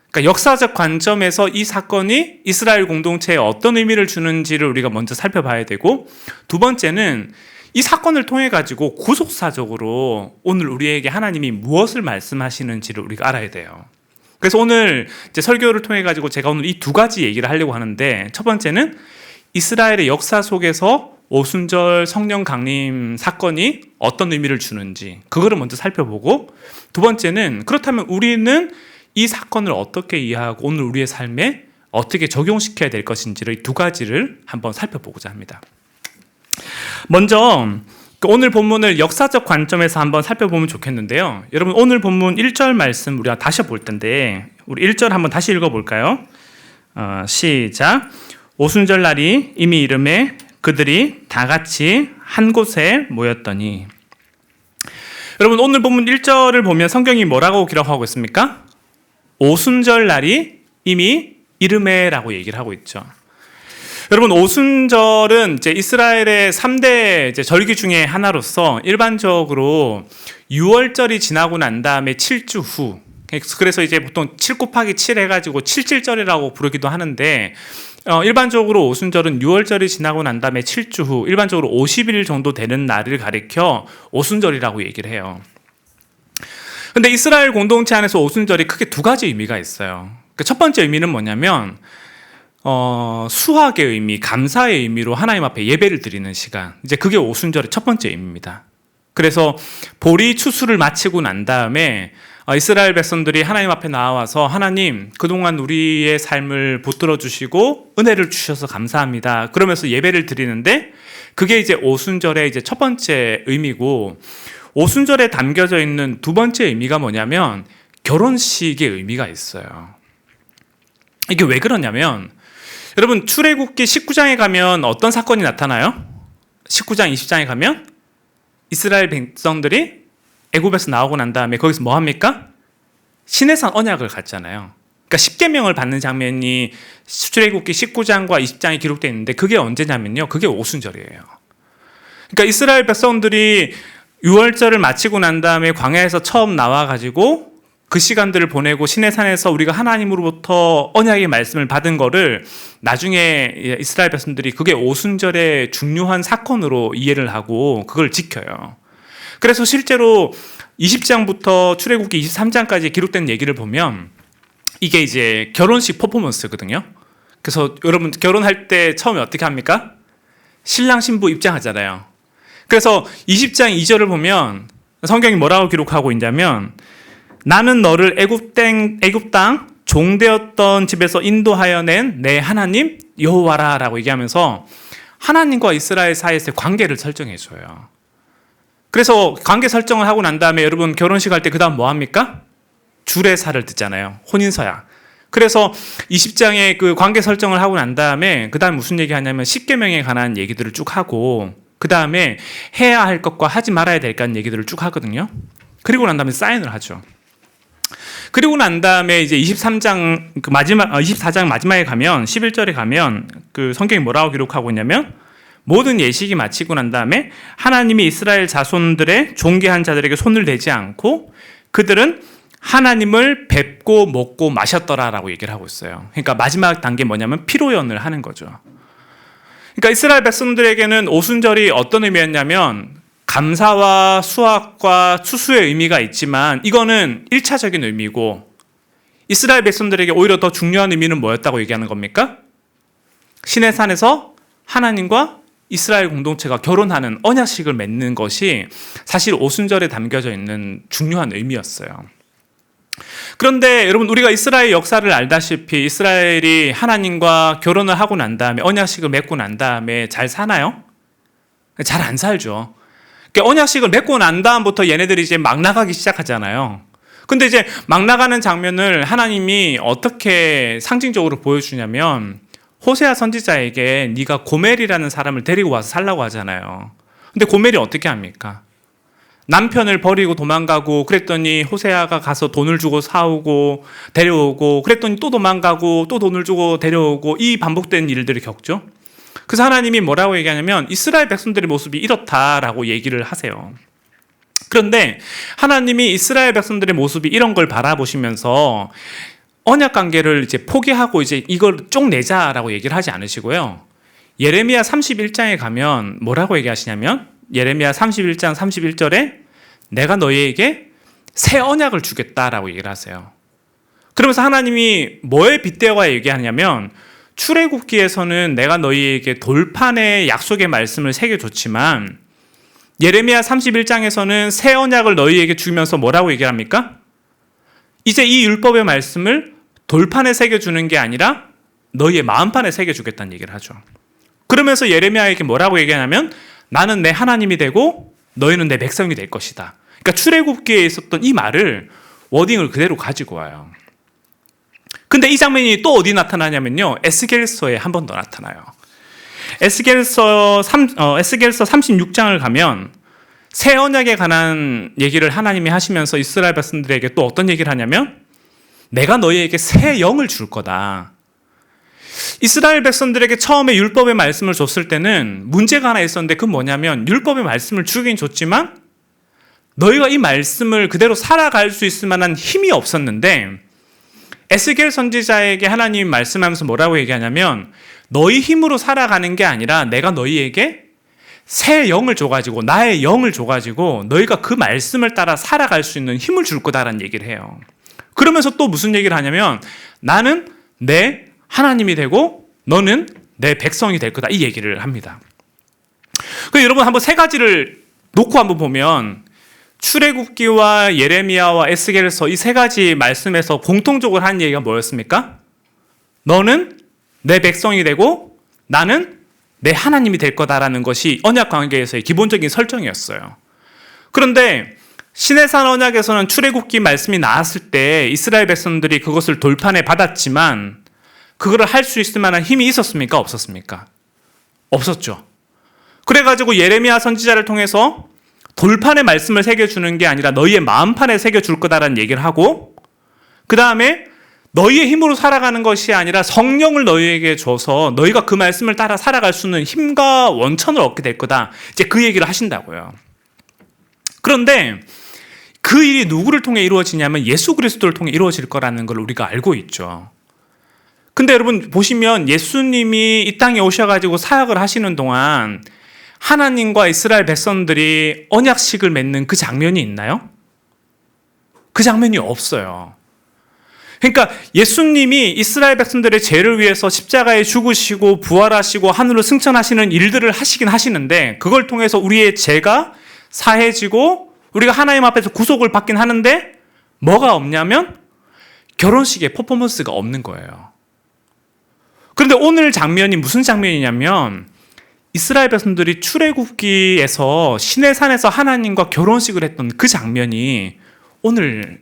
그러니까 역사적 관점에서 이 사건이 이스라엘 공동체에 어떤 의미를 주는지를 우리가 먼저 살펴봐야 되고, 두 번째는 이 사건을 통해 가지고 구속사적으로 오늘 우리에게 하나님이 무엇을 말씀하시는지를 우리가 알아야 돼요. 그래서 오늘 이제 설교를 통해 가지고 제가 오늘 이 두 가지 얘기를 하려고 하는데, 첫 번째는 이스라엘의 역사 속에서 오순절 성령 강림 사건이 어떤 의미를 주는지 그거를 먼저 살펴보고, 두 번째는 그렇다면 우리는 이 사건을 어떻게 이해하고 오늘 우리의 삶에 어떻게 적용시켜야 될 것인지를 이 두 가지를 한번 살펴보고자 합니다. 먼저 오늘 본문을 역사적 관점에서 한번 살펴보면 좋겠는데요. 여러분 오늘 본문 1절 말씀 우리가 다시 볼 텐데, 우리 1절 한번 다시 읽어볼까요? 시작. 오순절 날이 이미 이름에 그들이 다 같이 한 곳에 모였더니. 여러분 오늘 본문 1절을 보면 성경이 뭐라고 기록하고 있습니까? 오순절 날이 이미 이름에라고 얘기를 하고 있죠. 여러분 오순절은 이제 이스라엘의 3대 이제 절기 중에 하나로서 일반적으로 6월절이 지나고 난 다음에 7주 후, 그래서 이제 보통 7 곱하기 7 해가지고 77절이라고 부르기도 하는데, 일반적으로 오순절은 6월절이 지나고 난 다음에 7주 후, 일반적으로 50일 정도 되는 날을 가리켜 오순절이라고 얘기를 해요. 근데 이스라엘 공동체 안에서 오순절이 크게 두 가지 의미가 있어요. 첫 번째 의미는 뭐냐면 수학의 의미, 감사의 의미로 하나님 앞에 예배를 드리는 시간, 이제 그게 오순절의 첫 번째 의미입니다. 그래서 보리 추수를 마치고 난 다음에 이스라엘 백성들이 하나님 앞에 나와서 하나님 그동안 우리의 삶을 붙들어 주시고 은혜를 주셔서 감사합니다. 그러면서 예배를 드리는데 그게 이제 오순절의 이제 첫 번째 의미고, 오순절에 담겨져 있는 두 번째 의미가 뭐냐면 결혼식의 의미가 있어요. 이게 왜 그러냐면 여러분 출애굽기 19장에 가면 어떤 사건이 나타나요? 19장 20장에 가면 이스라엘 백성들이 애굽에서 나오고 난 다음에 거기서 뭐 합니까? 시내산 언약을 갖잖아요. 그러니까 십계명을 받는 장면이 출애굽기 19장과 20장에 기록되어 있는데 그게 언제냐면요. 그게 오순절이에요. 그러니까 이스라엘 백성들이 유월절을 마치고 난 다음에 광야에서 처음 나와가지고 그 시간들을 보내고 시내산에서 우리가 하나님으로부터 언약의 말씀을 받은 거를 나중에 이스라엘 백성들이 그게 오순절의 중요한 사건으로 이해를 하고 그걸 지켜요. 그래서 실제로 20장부터 출애굽기 23장까지 기록된 얘기를 보면 이게 이제 결혼식 퍼포먼스거든요. 그래서 여러분 결혼할 때 처음에 어떻게 합니까? 신랑 신부 입장하잖아요. 그래서 20장 2절을 보면 성경이 뭐라고 기록하고 있냐면 나는 너를 애굽 땅 종되었던 집에서 인도하여 낸 내 하나님 여호와라 라고 얘기하면서 하나님과 이스라엘 사이에서의 관계를 설정해 줘요. 그래서 관계 설정을 하고 난 다음에 여러분 결혼식 할 때 그 다음 뭐 합니까? 주례사를 듣잖아요. 혼인서약. 그래서 20장에 그 관계 설정을 하고 난 다음에 그 다음 무슨 얘기 하냐면 십계명에 관한 얘기들을 쭉 하고 그 다음에 해야 할 것과 하지 말아야 될 것 얘기들을 쭉 하거든요. 그리고 난 다음에 사인을 하죠. 그리고 난 다음에 이제 24장 마지막에 가면 11절에 가면 그 성경이 뭐라고 기록하고 있냐면 모든 예식이 마치고 난 다음에 하나님이 이스라엘 자손들의 존귀한 자들에게 손을 대지 않고 그들은 하나님을 뵙고 먹고 마셨더라라고 얘기를 하고 있어요. 그러니까 마지막 단계 뭐냐면 피로연을 하는 거죠. 그러니까 이스라엘 백성들에게는 오순절이 어떤 의미였냐면 감사와 수확과 추수의 의미가 있지만 이거는 1차적인 의미고 이스라엘 백성들에게 오히려 더 중요한 의미는 뭐였다고 얘기하는 겁니까? 시내산에서 하나님과 이스라엘 공동체가 결혼하는 언약식을 맺는 것이 사실 오순절에 담겨져 있는 중요한 의미였어요. 그런데 여러분 우리가 이스라엘 역사를 알다시피 이스라엘이 하나님과 결혼을 하고 난 다음에 언약식을 맺고 난 다음에 잘 사나요? 잘 안 살죠. 그러니까 언약식을 맺고 난 다음부터 얘네들이 이제 막 나가기 시작하잖아요. 근데 이제 막 나가는 장면을 하나님이 어떻게 상징적으로 보여주냐면 호세아 선지자에게 네가 고멜이라는 사람을 데리고 와서 살라고 하잖아요. 근데 고멜이 어떻게 합니까? 남편을 버리고 도망가고 그랬더니 호세아가 가서 돈을 주고 사오고 데려오고 그랬더니 또 도망가고 또 돈을 주고 데려오고 이 반복된 일들을 겪죠. 그래서 하나님이 뭐라고 얘기하냐면 이스라엘 백성들의 모습이 이렇다라고 얘기를 하세요. 그런데 하나님이 이스라엘 백성들의 모습이 이런 걸 바라보시면서 언약 관계를 이제 포기하고 이제 이걸 쪽내자라고 얘기를 하지 않으시고요. 예레미야 31장에 가면 뭐라고 얘기하시냐면 예레미야 31장 31절에 내가 너희에게 새 언약을 주겠다라고 얘기를 하세요. 그러면서 하나님이 뭐에 빗대어 얘기하냐면 출애굽기에서는 내가 너희에게 돌판에 약속의 말씀을 새겨줬지만 예레미야 31장에서는 새 언약을 너희에게 주면서 뭐라고 얘기합니까? 이제 이 율법의 말씀을 돌판에 새겨주는 게 아니라 너희의 마음판에 새겨주겠다는 얘기를 하죠. 그러면서 예레미야에게 뭐라고 얘기하냐면 나는 내 하나님이 되고 너희는 내 백성이 될 것이다. 그러니까 출애굽기에 있었던 이 말을 워딩을 그대로 가지고 와요. 근데 이 장면이 또 어디 나타나냐면요. 에스겔서에 한 번 더 나타나요. 에스겔서 36장을 가면 새 언약에 관한 얘기를 하나님이 하시면서 이스라엘 백성들에게 또 어떤 얘기를 하냐면 내가 너희에게 새 영을 줄 거다. 이스라엘 백성들에게 처음에 율법의 말씀을 줬을 때는 문제가 하나 있었는데 그건 뭐냐면 율법의 말씀을 주긴 줬지만 너희가 이 말씀을 그대로 살아갈 수 있을 만한 힘이 없었는데 에스겔 선지자에게 하나님이 말씀하면서 뭐라고 얘기하냐면 너희 힘으로 살아가는 게 아니라 내가 너희에게 새 영을 줘가지고 나의 영을 줘가지고 너희가 그 말씀을 따라 살아갈 수 있는 힘을 줄 거다라는 얘기를 해요. 그러면서 또 무슨 얘기를 하냐면 나는 내 하나님이 되고 너는 내 백성이 될 거다 이 얘기를 합니다. 그래서 여러분 한번 세 가지를 놓고 한번 보면 출애굽기와 예레미야와 에스겔서 이 세 가지 말씀에서 공통적으로 하는 얘기가 뭐였습니까? 너는 내 백성이 되고 나는 내 하나님이 될 거다라는 것이 언약 관계에서의 기본적인 설정이었어요. 그런데 시내산 언약에서는 출애굽기 말씀이 나왔을 때 이스라엘 백성들이 그것을 돌판에 받았지만 그거를 할 수 있을 만한 힘이 있었습니까? 없었습니까? 없었죠. 그래가지고 예레미야 선지자를 통해서 돌판에 말씀을 새겨주는 게 아니라 너희의 마음판에 새겨줄 거다라는 얘기를 하고, 그 다음에 너희의 힘으로 살아가는 것이 아니라 성령을 너희에게 줘서 너희가 그 말씀을 따라 살아갈 수 있는 힘과 원천을 얻게 될 거다. 이제 그 얘기를 하신다고요. 그런데 그 일이 누구를 통해 이루어지냐면 예수 그리스도를 통해 이루어질 거라는 걸 우리가 알고 있죠. 근데 여러분 보시면 예수님이 이 땅에 오셔가지고 사역을 하시는 동안 하나님과 이스라엘 백성들이 언약식을 맺는 그 장면이 있나요? 그 장면이 없어요. 그러니까 예수님이 이스라엘 백성들의 죄를 위해서 십자가에 죽으시고 부활하시고 하늘로 승천하시는 일들을 하시긴 하시는데, 그걸 통해서 우리의 죄가 사해지고 우리가 하나님 앞에서 구속을 받긴 하는데 뭐가 없냐면 결혼식에 퍼포먼스가 없는 거예요. 그런데 오늘 장면이 무슨 장면이냐면 이스라엘 백성들이 출애굽기에서 시내산에서 하나님과 결혼식을 했던 그 장면이 오늘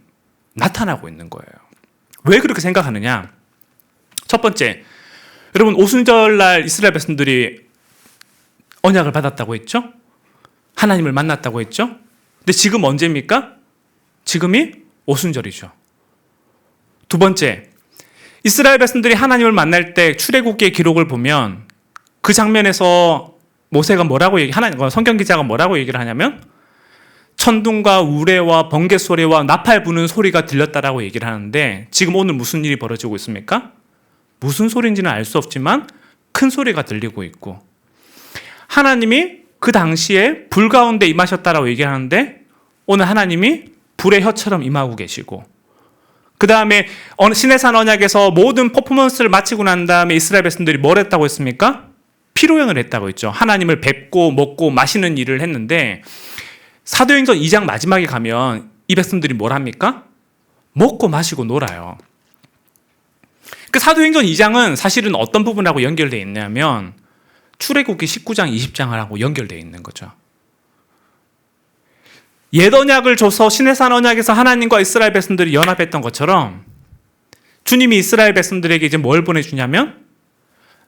나타나고 있는 거예요. 왜 그렇게 생각하느냐? 첫 번째, 여러분 오순절날 이스라엘 백성들이 언약을 받았다고 했죠? 하나님을 만났다고 했죠? 근데 지금 언제입니까? 지금이 오순절이죠. 두 번째, 이스라엘 백성들이 하나님을 만날 때 출애굽기의 기록을 보면 그 장면에서 모세가 성경 기자가 뭐라고 얘기를 하냐면 천둥과 우레와 번개 소리와 나팔 부는 소리가 들렸다라고 얘기를 하는데, 지금 오늘 무슨 일이 벌어지고 있습니까? 무슨 소리인지는 알 수 없지만 큰 소리가 들리고 있고, 하나님이 그 당시에 불 가운데 임하셨다라고 얘기하는데 오늘 하나님이 불의 혀처럼 임하고 계시고, 그 다음에 시내산 언약에서 모든 퍼포먼스를 마치고 난 다음에 이스라엘 백성들이 뭘 했다고 했습니까? 피로연을 했다고 했죠. 하나님을 뵙고 먹고 마시는 일을 했는데, 사도행전 2장 마지막에 가면 이 백성들이 뭘 합니까? 먹고 마시고 놀아요. 그 사도행전 2장은 사실은 어떤 부분하고 연결되어 있냐면 출애굽기 19장 20장하고 연결되어 있는 거죠. 옛 언약을 줘서 시내산 언약에서 하나님과 이스라엘 백성들이 연합했던 것처럼 주님이 이스라엘 백성들에게 이제 뭘 보내주냐면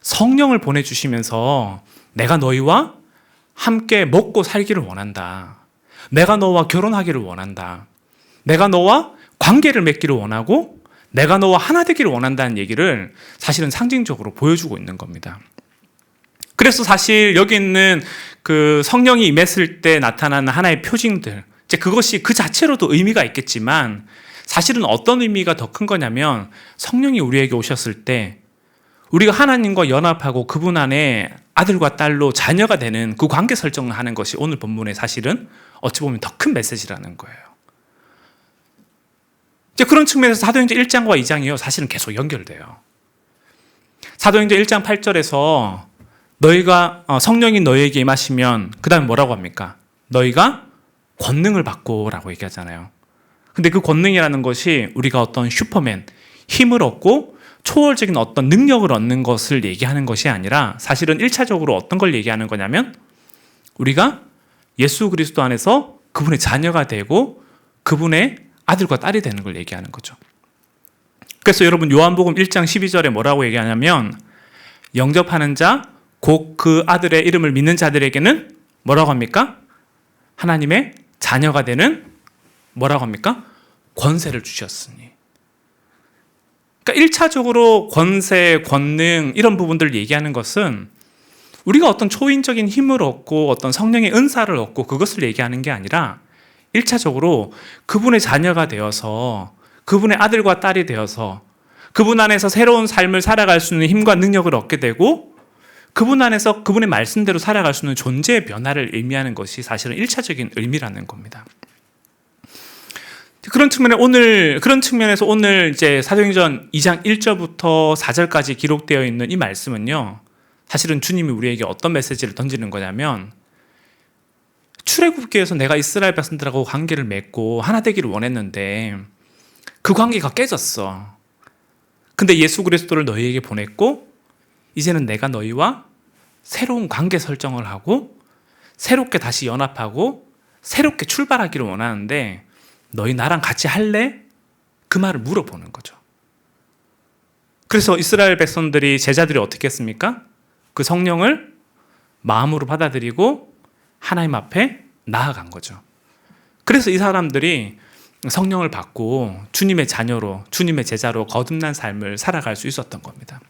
성령을 보내주시면서 내가 너희와 함께 먹고 살기를 원한다. 내가 너와 결혼하기를 원한다. 내가 너와 관계를 맺기를 원하고 내가 너와 하나 되기를 원한다는 얘기를 사실은 상징적으로 보여주고 있는 겁니다. 그래서 사실 여기 있는 그 성령이 임했을 때 나타나는 하나의 표징들, 이제 그것이 그 자체로도 의미가 있겠지만 사실은 어떤 의미가 더 큰 거냐면 성령이 우리에게 오셨을 때 우리가 하나님과 연합하고 그분 안에 아들과 딸로 자녀가 되는 그 관계 설정을 하는 것이 오늘 본문의 사실은 어찌 보면 더 큰 메시지라는 거예요. 이제 그런 측면에서 사도행전 1장과 2장이요 사실은 계속 연결돼요. 사도행전 1장 8절에서 너희가 성령이 너희에게 임하시면 그 다음에 뭐라고 합니까? 너희가 권능을 받고 라고 얘기하잖아요. 근데 그 권능이라는 것이 우리가 어떤 슈퍼맨, 힘을 얻고 초월적인 어떤 능력을 얻는 것을 얘기하는 것이 아니라 사실은 1차적으로 어떤 걸 얘기하는 거냐면 우리가 예수 그리스도 안에서 그분의 자녀가 되고 그분의 아들과 딸이 되는 걸 얘기하는 거죠. 그래서 여러분 요한복음 1장 12절에 뭐라고 얘기하냐면 영접하는 자, 곧 그 아들의 이름을 믿는 자들에게는 뭐라고 합니까? 하나님의 자녀가 되는 뭐라고 합니까? 권세를 주셨으니. 그러니까 1차적으로 권세, 권능 이런 부분들을 얘기하는 것은 우리가 어떤 초인적인 힘을 얻고 어떤 성령의 은사를 얻고 그것을 얘기하는 게 아니라 1차적으로 그분의 자녀가 되어서 그분의 아들과 딸이 되어서 그분 안에서 새로운 삶을 살아갈 수 있는 힘과 능력을 얻게 되고 그분 안에서 그분의 말씀대로 살아갈 수 있는 존재의 변화를 의미하는 것이 사실은 1차적인 의미라는 겁니다. 그런 측면에서 오늘 이제 사도행전 2장 1절부터 4절까지 기록되어 있는 이 말씀은요. 사실은 주님이 우리에게 어떤 메시지를 던지는 거냐면 출애굽기에서 내가 이스라엘 백성들하고 관계를 맺고 하나 되기를 원했는데 그 관계가 깨졌어. 근데 예수 그리스도를 너희에게 보냈고 이제는 내가 너희와 새로운 관계 설정을 하고 새롭게 다시 연합하고 새롭게 출발하기를 원하는데 너희 나랑 같이 할래? 그 말을 물어보는 거죠. 그래서 이스라엘 백성들이, 제자들이 어떻게 했습니까? 그 성령을 마음으로 받아들이고 하나님 앞에 나아간 거죠. 그래서 이 사람들이 성령을 받고 주님의 자녀로, 주님의 제자로 거듭난 삶을 살아갈 수 있었던 겁니다.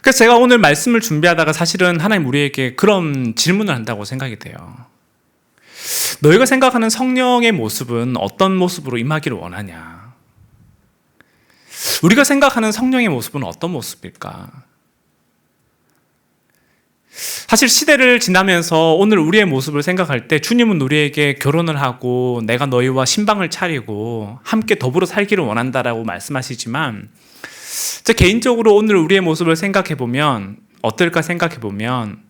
그래서 제가 오늘 말씀을 준비하다가 사실은 하나님 우리에게 그런 질문을 한다고 생각이 돼요. 너희가 생각하는 성령의 모습은 어떤 모습으로 임하기를 원하냐? 우리가 생각하는 성령의 모습은 어떤 모습일까? 사실 시대를 지나면서 오늘 우리의 모습을 생각할 때 주님은 우리에게 결혼을 하고 내가 너희와 신방을 차리고 함께 더불어 살기를 원한다라고 말씀하시지만 제 개인적으로 오늘 우리의 모습을 생각해 보면 어떨까 생각해 보면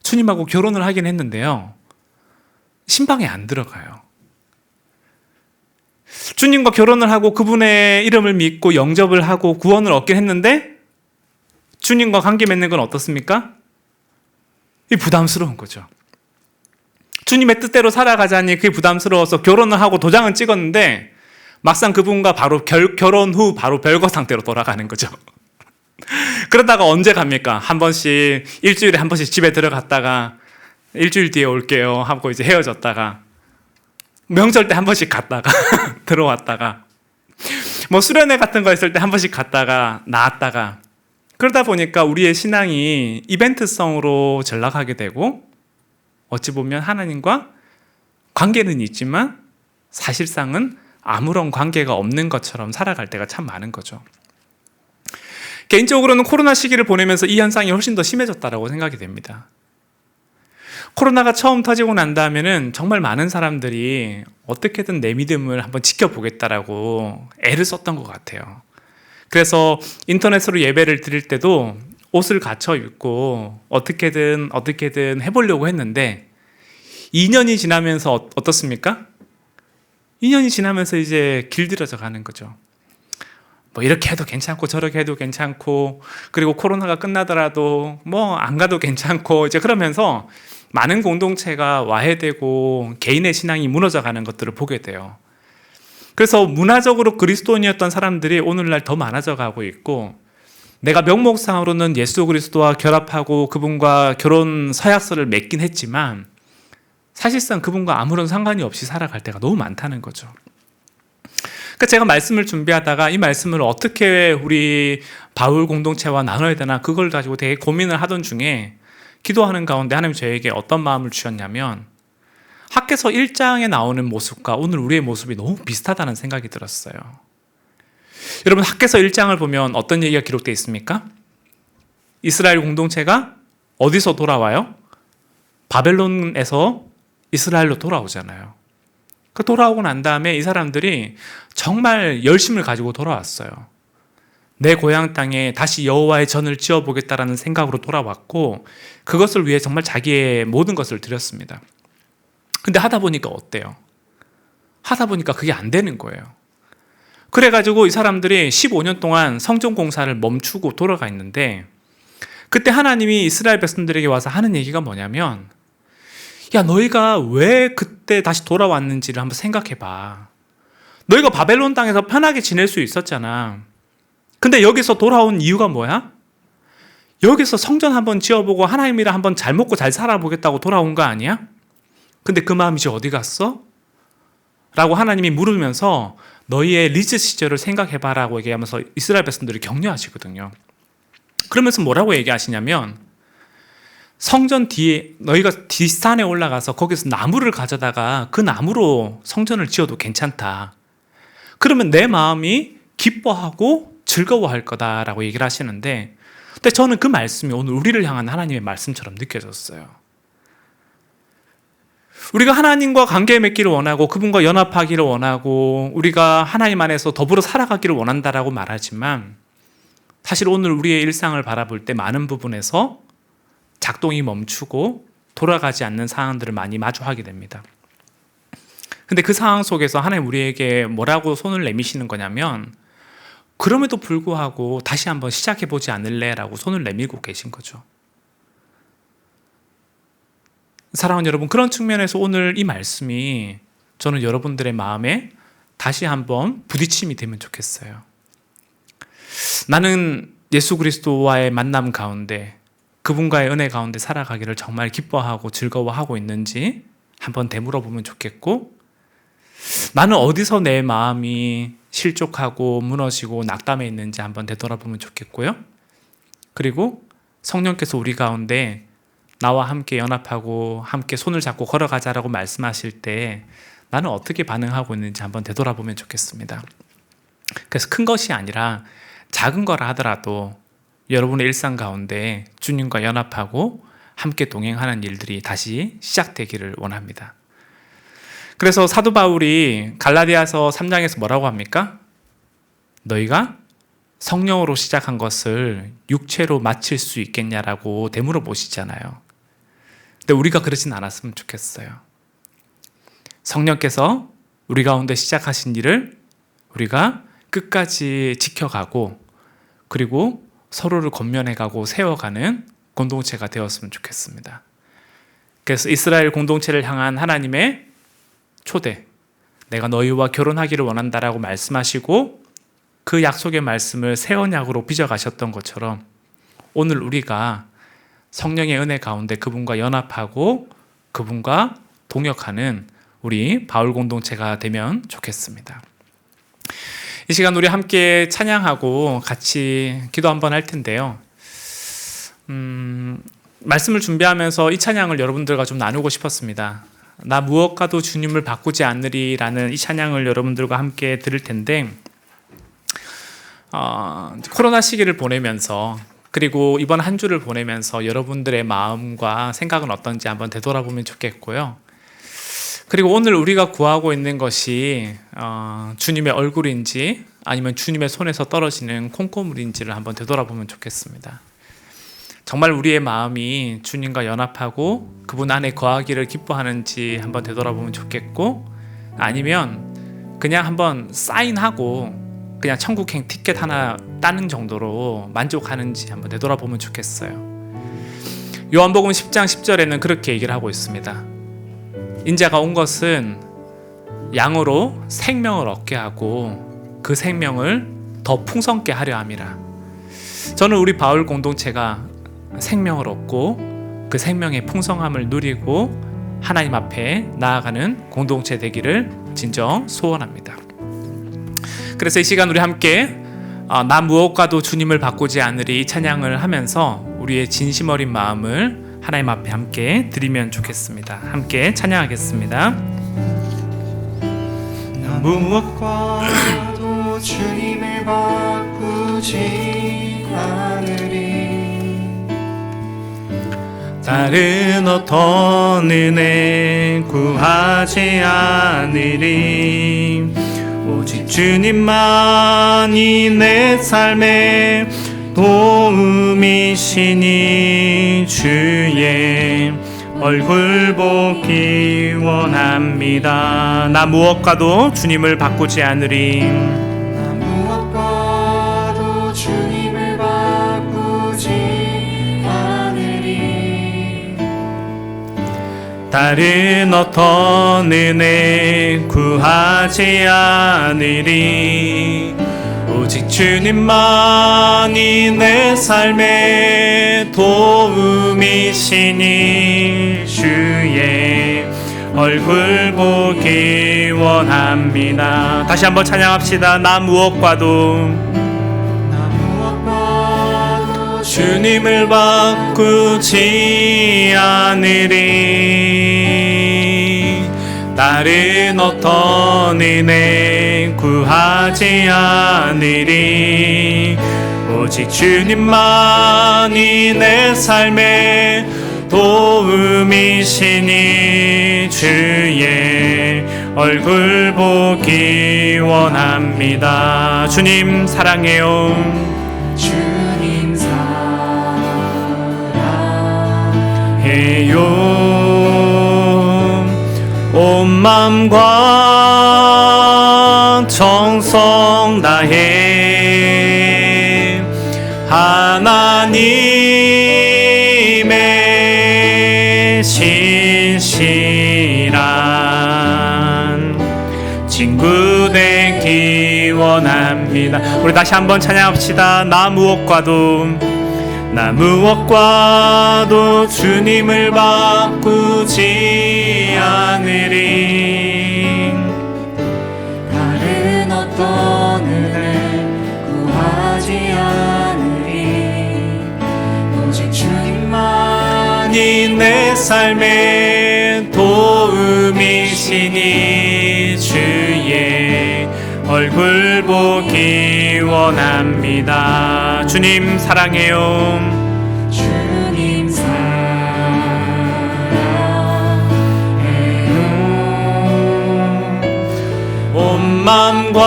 주님하고 결혼을 하긴 했는데요. 신방에 안 들어가요. 주님과 결혼을 하고 그분의 이름을 믿고 영접을 하고 구원을 얻긴 했는데 주님과 관계 맺는 건 어떻습니까? 이 부담스러운 거죠. 주님의 뜻대로 살아가자니 그게 부담스러워서 결혼을 하고 도장은 찍었는데 막상 그분과 바로 결혼 후 바로 별거 상태로 돌아가는 거죠. 그러다가 언제 갑니까? 한 번씩 일주일에 한 번씩 집에 들어갔다가 일주일 뒤에 올게요 하고 이제 헤어졌다가 명절 때 한 번씩 갔다가 들어왔다가 뭐 수련회 같은 거 있을 때 한 번씩 갔다가 나왔다가 그러다 보니까 우리의 신앙이 이벤트성으로 전락하게 되고 어찌 보면 하나님과 관계는 있지만 사실상은 아무런 관계가 없는 것처럼 살아갈 때가 참 많은 거죠. 개인적으로는 코로나 시기를 보내면서 이 현상이 훨씬 더 심해졌다고 생각이 됩니다. 코로나가 처음 터지고 난 다음에는 정말 많은 사람들이 어떻게든 내 믿음을 한번 지켜보겠다라고 애를 썼던 것 같아요. 그래서 인터넷으로 예배를 드릴 때도 옷을 갖춰 입고 어떻게든 해보려고 했는데 2년이 지나면서 어떻습니까? 2년이 지나면서 이제 길들여져 가는 거죠. 뭐 이렇게 해도 괜찮고 저렇게 해도 괜찮고 그리고 코로나가 끝나더라도 뭐 안 가도 괜찮고 이제 그러면서 많은 공동체가 와해되고 개인의 신앙이 무너져 가는 것들을 보게 돼요. 그래서 문화적으로 그리스도인이었던 사람들이 오늘날 더 많아져 가고 있고 내가 명목상으로는 예수 그리스도와 결합하고 그분과 결혼 서약서를 맺긴 했지만 사실상 그분과 아무런 상관이 없이 살아갈 때가 너무 많다는 거죠. 그러니까 제가 말씀을 준비하다가 이 말씀을 어떻게 우리 바울 공동체와 나눠야 되나 그걸 가지고 되게 고민을 하던 중에 기도하는 가운데 하나님 저에게 어떤 마음을 주셨냐면 학개서 1장에 나오는 모습과 오늘 우리의 모습이 너무 비슷하다는 생각이 들었어요. 여러분 학개서 1장을 보면 어떤 얘기가 기록되어 있습니까? 이스라엘 공동체가 어디서 돌아와요? 바벨론에서 이스라엘로 돌아오잖아요. 그 돌아오고 난 다음에 이 사람들이 정말 열심을 가지고 돌아왔어요. 내 고향 땅에 다시 여호와의 전을 지어보겠다라는 생각으로 돌아왔고 그것을 위해 정말 자기의 모든 것을 드렸습니다. 근데 하다 보니까 어때요? 하다 보니까 그게 안 되는 거예요. 그래가지고 이 사람들이 15년 동안 성전 공사를 멈추고 돌아가 있는데 그때 하나님이 이스라엘 백성들에게 와서 하는 얘기가 뭐냐면 야 너희가 왜 그때 다시 돌아왔는지를 한번 생각해봐. 너희가 바벨론 땅에서 편하게 지낼 수 있었잖아. 근데 여기서 돌아온 이유가 뭐야? 여기서 성전 한번 지어보고 하나님이랑 한번 잘 먹고 잘 살아보겠다고 돌아온 거 아니야? 근데 그 마음이 이제 어디 갔어? 라고 하나님이 물으면서 너희의 리즈 시절을 생각해봐라고 얘기하면서 이스라엘 백성들을 격려하시거든요. 그러면서 뭐라고 얘기하시냐면 성전 뒤에 너희가 뒷산에 올라가서 거기서 나무를 가져다가 그 나무로 성전을 지어도 괜찮다. 그러면 내 마음이 기뻐하고 즐거워할 거다라고 얘기를 하시는데 근데 저는 그 말씀이 오늘 우리를 향한 하나님의 말씀처럼 느껴졌어요. 우리가 하나님과 관계 맺기를 원하고 그분과 연합하기를 원하고 우리가 하나님 안에서 더불어 살아가기를 원한다라고 말하지만 사실 오늘 우리의 일상을 바라볼 때 많은 부분에서 작동이 멈추고 돌아가지 않는 상황들을 많이 마주하게 됩니다. 근데 그 상황 속에서 하나님 우리에게 뭐라고 손을 내미시는 거냐면 그럼에도 불구하고 다시 한번 시작해보지 않을래? 라고 손을 내밀고 계신 거죠. 사랑하는 여러분, 그런 측면에서 오늘 이 말씀이 저는 여러분들의 마음에 다시 한번 부딪힘이 되면 좋겠어요. 나는 예수 그리스도와의 만남 가운데 그분과의 은혜 가운데 살아가기를 정말 기뻐하고 즐거워하고 있는지 한번 되물어보면 좋겠고, 나는 어디서 내 마음이 실족하고 무너지고 낙담해 있는지 한번 되돌아보면 좋겠고요. 그리고 성령께서 우리 가운데 나와 함께 연합하고 함께 손을 잡고 걸어가자라고 말씀하실 때 나는 어떻게 반응하고 있는지 한번 되돌아보면 좋겠습니다. 그래서 큰 것이 아니라 작은 거라 하더라도 여러분의 일상 가운데 주님과 연합하고 함께 동행하는 일들이 다시 시작되기를 원합니다. 그래서 사도 바울이 갈라디아서 3장에서 뭐라고 합니까? 너희가 성령으로 시작한 것을 육체로 마칠 수 있겠냐라고 되물어 보시잖아요. 근데 우리가 그러진 않았으면 좋겠어요. 성령께서 우리 가운데 시작하신 일을 우리가 끝까지 지켜가고 그리고 서로를 권면해가고 세워가는 공동체가 되었으면 좋겠습니다. 그래서 이스라엘 공동체를 향한 하나님의 초대, 내가 너희와 결혼하기를 원한다라고 말씀하시고 그 약속의 말씀을 새 언약으로 빚어가셨던 것처럼 오늘 우리가 성령의 은혜 가운데 그분과 연합하고 그분과 동역하는 우리 바울 공동체가 되면 좋겠습니다. 이 시간 우리 함께 찬양하고 같이 기도 한번 할 텐데요. 말씀을 준비하면서 이 찬양을 여러분들과 좀 나누고 싶었습니다. 나 무엇과도 주님을 바꾸지 않으리라는 이 찬양을 여러분들과 함께 들을 텐데, 코로나 시기를 보내면서 그리고 이번 한 주를 보내면서 여러분들의 마음과 생각은 어떤지 한번 되돌아보면 좋겠고요. 그리고 오늘 우리가 구하고 있는 것이 주님의 얼굴인지 아니면 주님의 손에서 떨어지는 콩고물인지를 한번 되돌아보면 좋겠습니다. 정말 우리의 마음이 주님과 연합하고 그분 안에 거하기를 기뻐하는지 한번 되돌아보면 좋겠고, 아니면 그냥 한번 사인하고 그냥 천국행 티켓 하나 따는 정도로 만족하는지 한번 되돌아보면 좋겠어요. 요한복음 10장 10절에는 그렇게 얘기를 하고 있습니다. 인자가 온 것은 양으로 생명을 얻게 하고 그 생명을 더 풍성케 하려 함이라. 저는 우리 바울 공동체가 생명을 얻고 그 생명의 풍성함을 누리고 하나님 앞에 나아가는 공동체 되기를 진정 소원합니다. 그래서 이 시간 우리 함께 나 무엇과도 주님을 바꾸지 않으리 이 찬양을 하면서 우리의 진심 어린 마음을 하나님 앞에 함께 드리면 좋겠습니다. 함께 찬양하겠습니다. 나 무엇과도 주님을 바꾸지 않으리. 다른 어떤 은혜 구하지 않으리. 오직 주님만이 내 삶의 도움이시니 주의 얼굴 보기 원합니다. 나 무엇과도 주님을 바꾸지 않으리. 나 무엇과도 주님을 바꾸지 않으리. 다른 어떤 은혜 구하지 않으리. 오직 주님만이 내 삶의 도움이시니 주의 얼굴 보기 원합니다. 다시 한번 찬양합시다. 나 무엇과도 주님을 바꾸지 않으리. 다른 어떤 은혜 구하지 않으리. 오직 주님만이 내 삶의 도움이시니 주의 얼굴 보기 원합니다. 주님 사랑해요. 주님 사랑해요. 온 맘과 정성 다해 하나님의 신실한 친구 되기 원합니다. 우리 다시 한번 찬양합시다. 나 무엇과도 주님을 바꾸지 않으리. 다른 어떤 은혜 구하지 않으리. 오직 주님만이 내 삶의 도움이시니 주의 얼굴 보기 원합니다. 주님 사랑해요. 주님 사랑해요. 온 맘과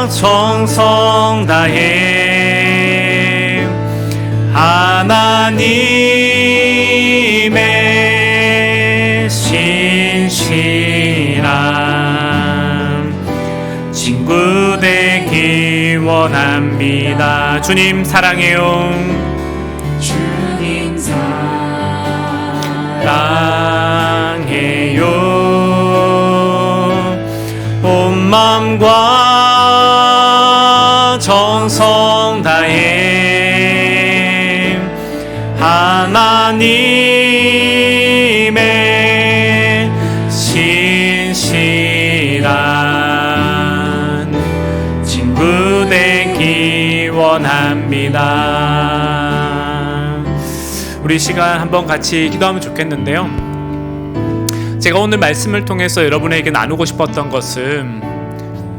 정성 다해 하나님의 신실한 친구 되기 원합니다. 주님 사랑해요. 주님 사랑해요. 온 맘과 정성 다해 하나님의 신실한 친구 되기 원합니다. 우리 시간 한번 같이 기도하면 좋겠는데요. 제가 오늘 말씀을 통해서 여러분에게 나누고 싶었던 것은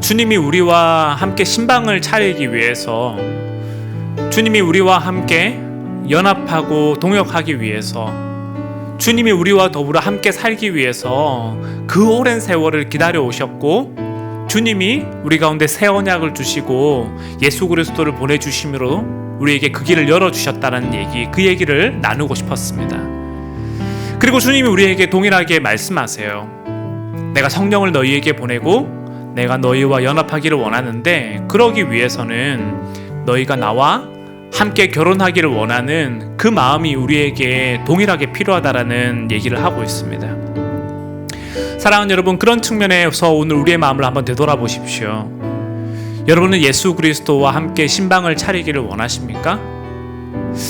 주님이 우리와 함께 신방을 차리기 위해서, 주님이 우리와 함께 연합하고 동역하기 위해서, 주님이 우리와 더불어 함께 살기 위해서 그 오랜 세월을 기다려 오셨고, 주님이 우리 가운데 새 언약을 주시고 예수 그리스도를 보내주심으로 우리에게 그 길을 열어주셨다는 얘기, 그 얘기를 나누고 싶었습니다. 그리고 주님이 우리에게 동일하게 말씀하세요. 내가 성령을 너희에게 보내고 내가 너희와 연합하기를 원하는데, 그러기 위해서는 너희가 나와 함께 결혼하기를 원하는 그 마음이 우리에게 동일하게 필요하다라는 얘기를 하고 있습니다. 사랑하는 여러분, 그런 측면에서 오늘 우리의 마음을 한번 되돌아보십시오. 여러분은 예수 그리스도와 함께 신방을 차리기를 원하십니까?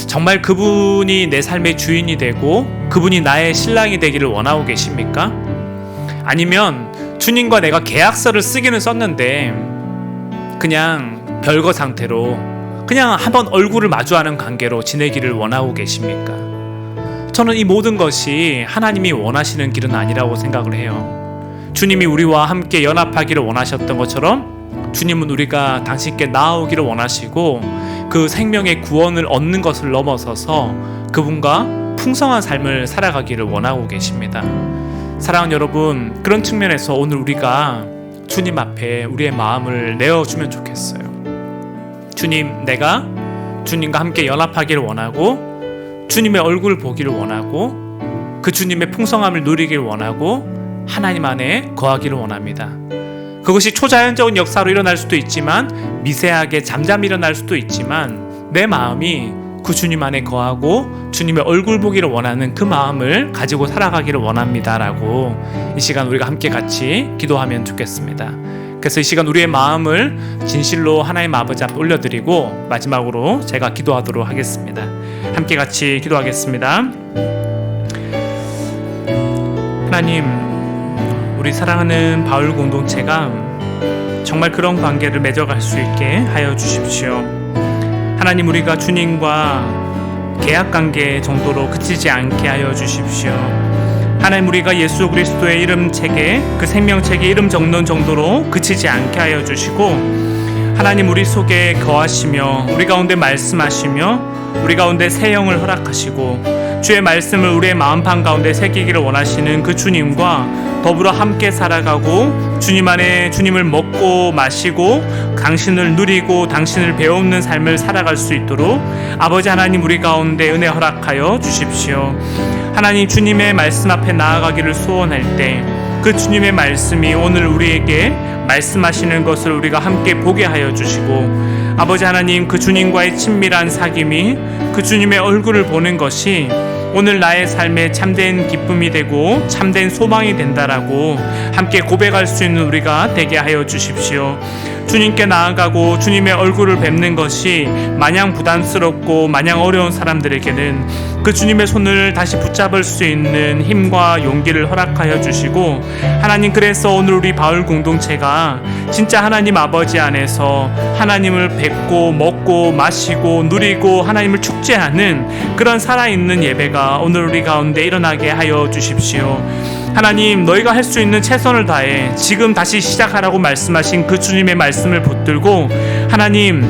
정말 그분이 내 삶의 주인이 되고 그분이 나의 신랑이 되기를 원하고 계십니까? 아니면 주님과 내가 계약서를 쓰기는 썼는데 그냥 별거 상태로 그냥 한번 얼굴을 마주하는 관계로 지내기를 원하고 계십니까? 저는 이 모든 것이 하나님이 원하시는 길은 아니라고 생각을 해요. 주님이 우리와 함께 연합하기를 원하셨던 것처럼 주님은 우리가 당신께 나아오기를 원하시고 그 생명의 구원을 얻는 것을 넘어서서 그분과 풍성한 삶을 살아가기를 원하고 계십니다. 사랑하는 여러분, 그런 측면에서 오늘 우리가 주님 앞에 우리의 마음을 내어주면 좋겠어요. 주님, 내가 주님과 함께 연합하기를 원하고 주님의 얼굴을 보기를 원하고 그 주님의 풍성함을 누리기를 원하고 하나님 안에 거하기를 원합니다. 그것이 초자연적인 역사로 일어날 수도 있지만 미세하게 잠잠히 일어날 수도 있지만 내 마음이 그 주님 안에 거하고 주님의 얼굴 보기를 원하는 그 마음을 가지고 살아가기를 원합니다라고 이 시간 우리가 함께 같이 기도하면 좋겠습니다. 그래서 이 시간 우리의 마음을 진실로 하나님 아버지 앞에 올려드리고 마지막으로 제가 기도하도록 하겠습니다. 함께 같이 기도하겠습니다. 하나님, 우리 사랑하는 바울 공동체가 정말 그런 관계를 맺어갈 수 있게 하여 주십시오. 하나님, 우리가 주님과 계약관계 정도로 그치지 않게 하여 주십시오. 하나님, 우리가 예수 그리스도의 이름책에 그 생명책에 이름 적는 정도로 그치지 않게 하여 주시고 하나님, 우리 속에 거하시며 우리 가운데 말씀하시며 우리 가운데 새 영을 허락하시고 주의 말씀을 우리의 마음판 가운데 새기기를 원하시는 그 주님과 더불어 함께 살아가고 주님 안에 주님을 먹고 마시고 당신을 누리고 당신을 배우는 삶을 살아갈 수 있도록 아버지 하나님 우리 가운데 은혜 허락하여 주십시오. 하나님 주님의 말씀 앞에 나아가기를 소원할 때 그 주님의 말씀이 오늘 우리에게 말씀하시는 것을 우리가 함께 보게 하여 주시고 아버지 하나님 그 주님과의 친밀한 사귐이 그 주님의 얼굴을 보는 것이 오늘 나의 삶에 참된 기쁨이 되고 참된 소망이 된다라고 함께 고백할 수 있는 우리가 되게 하여 주십시오. 주님께 나아가고 주님의 얼굴을 뵙는 것이 마냥 부담스럽고 마냥 어려운 사람들에게는 그 주님의 손을 다시 붙잡을 수 있는 힘과 용기를 허락하여 주시고 하나님 그래서 오늘 우리 바울 공동체가 진짜 하나님 아버지 안에서 하나님을 뵙고 먹고 마시고 누리고 하나님을 축제하는 그런 살아있는 예배가 오늘 우리 가운데 일어나게 하여 주십시오. 하나님 너희가 할 수 있는 최선을 다해 지금 다시 시작하라고 말씀하신 그 주님의 말씀을 붙들고 하나님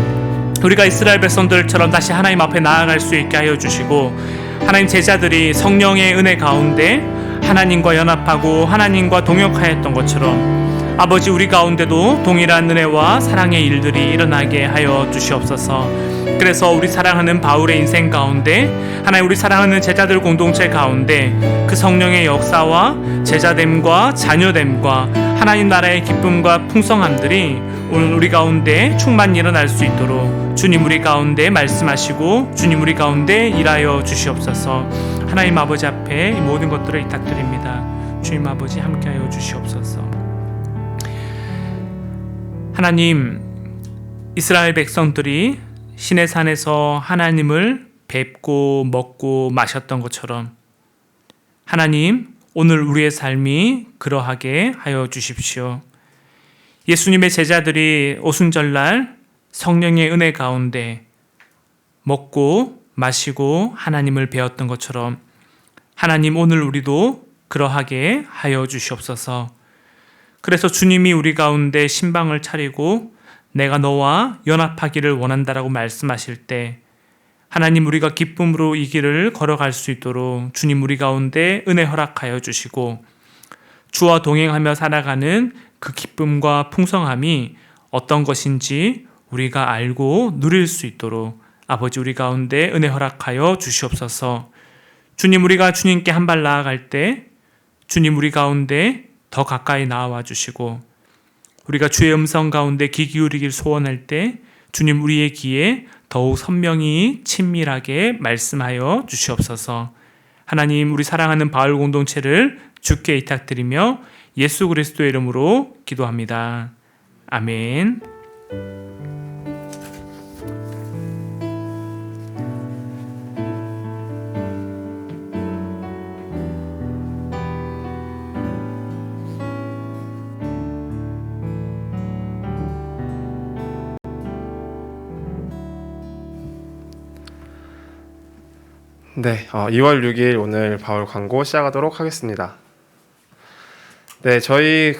우리가 이스라엘 백성들처럼 다시 하나님 앞에 나아갈 수 있게 하여 주시고 하나님 제자들이 성령의 은혜 가운데 하나님과 연합하고 하나님과 동역하였던 것처럼 아버지 우리 가운데도 동일한 은혜와 사랑의 일들이 일어나게 하여 주시옵소서. 그래서 우리 사랑하는 바울의 인생 가운데 하나님 우리 사랑하는 제자들 공동체 가운데 그 성령의 역사와 제자됨과 자녀됨과 하나님 나라의 기쁨과 풍성함들이 오늘 우리 가운데 충만히 일어날 수 있도록 주님 우리 가운데 말씀하시고 주님 우리 가운데 일하여 주시옵소서. 하나님 아버지 앞에 이 모든 것들을 부탁드립니다. 주님 아버지 함께하여 주시옵소서. 하나님 이스라엘 백성들이 시내산에서 하나님을 뵙고 먹고 마셨던 것처럼 하나님 오늘 우리의 삶이 그러하게 하여 주십시오. 예수님의 제자들이 오순절날 성령의 은혜 가운데 먹고 마시고 하나님을 배웠던 것처럼 하나님 오늘 우리도 그러하게 하여 주시옵소서. 그래서 주님이 우리 가운데 신방을 차리고 내가 너와 연합하기를 원한다라고 말씀하실 때 하나님 우리가 기쁨으로 이 길을 걸어갈 수 있도록 주님 우리 가운데 은혜 허락하여 주시고 주와 동행하며 살아가는 그 기쁨과 풍성함이 어떤 것인지 우리가 알고 누릴 수 있도록 아버지 우리 가운데 은혜 허락하여 주시옵소서. 주님 우리가 주님께 한 발 나아갈 때 주님 우리 가운데 더 가까이 나와 주시고 우리가 주의 음성 가운데 귀 기울이길 소원할 때 주님 우리의 귀에 더욱 선명히 친밀하게 말씀하여 주시옵소서. 하나님 우리 사랑하는 바울 공동체를 주께 의탁드리며 예수 그리스도의 이름으로 기도합니다. 아멘. 네, 2월 6일 오늘 바울 광고 시작하도록 하겠습니다. 네, 저희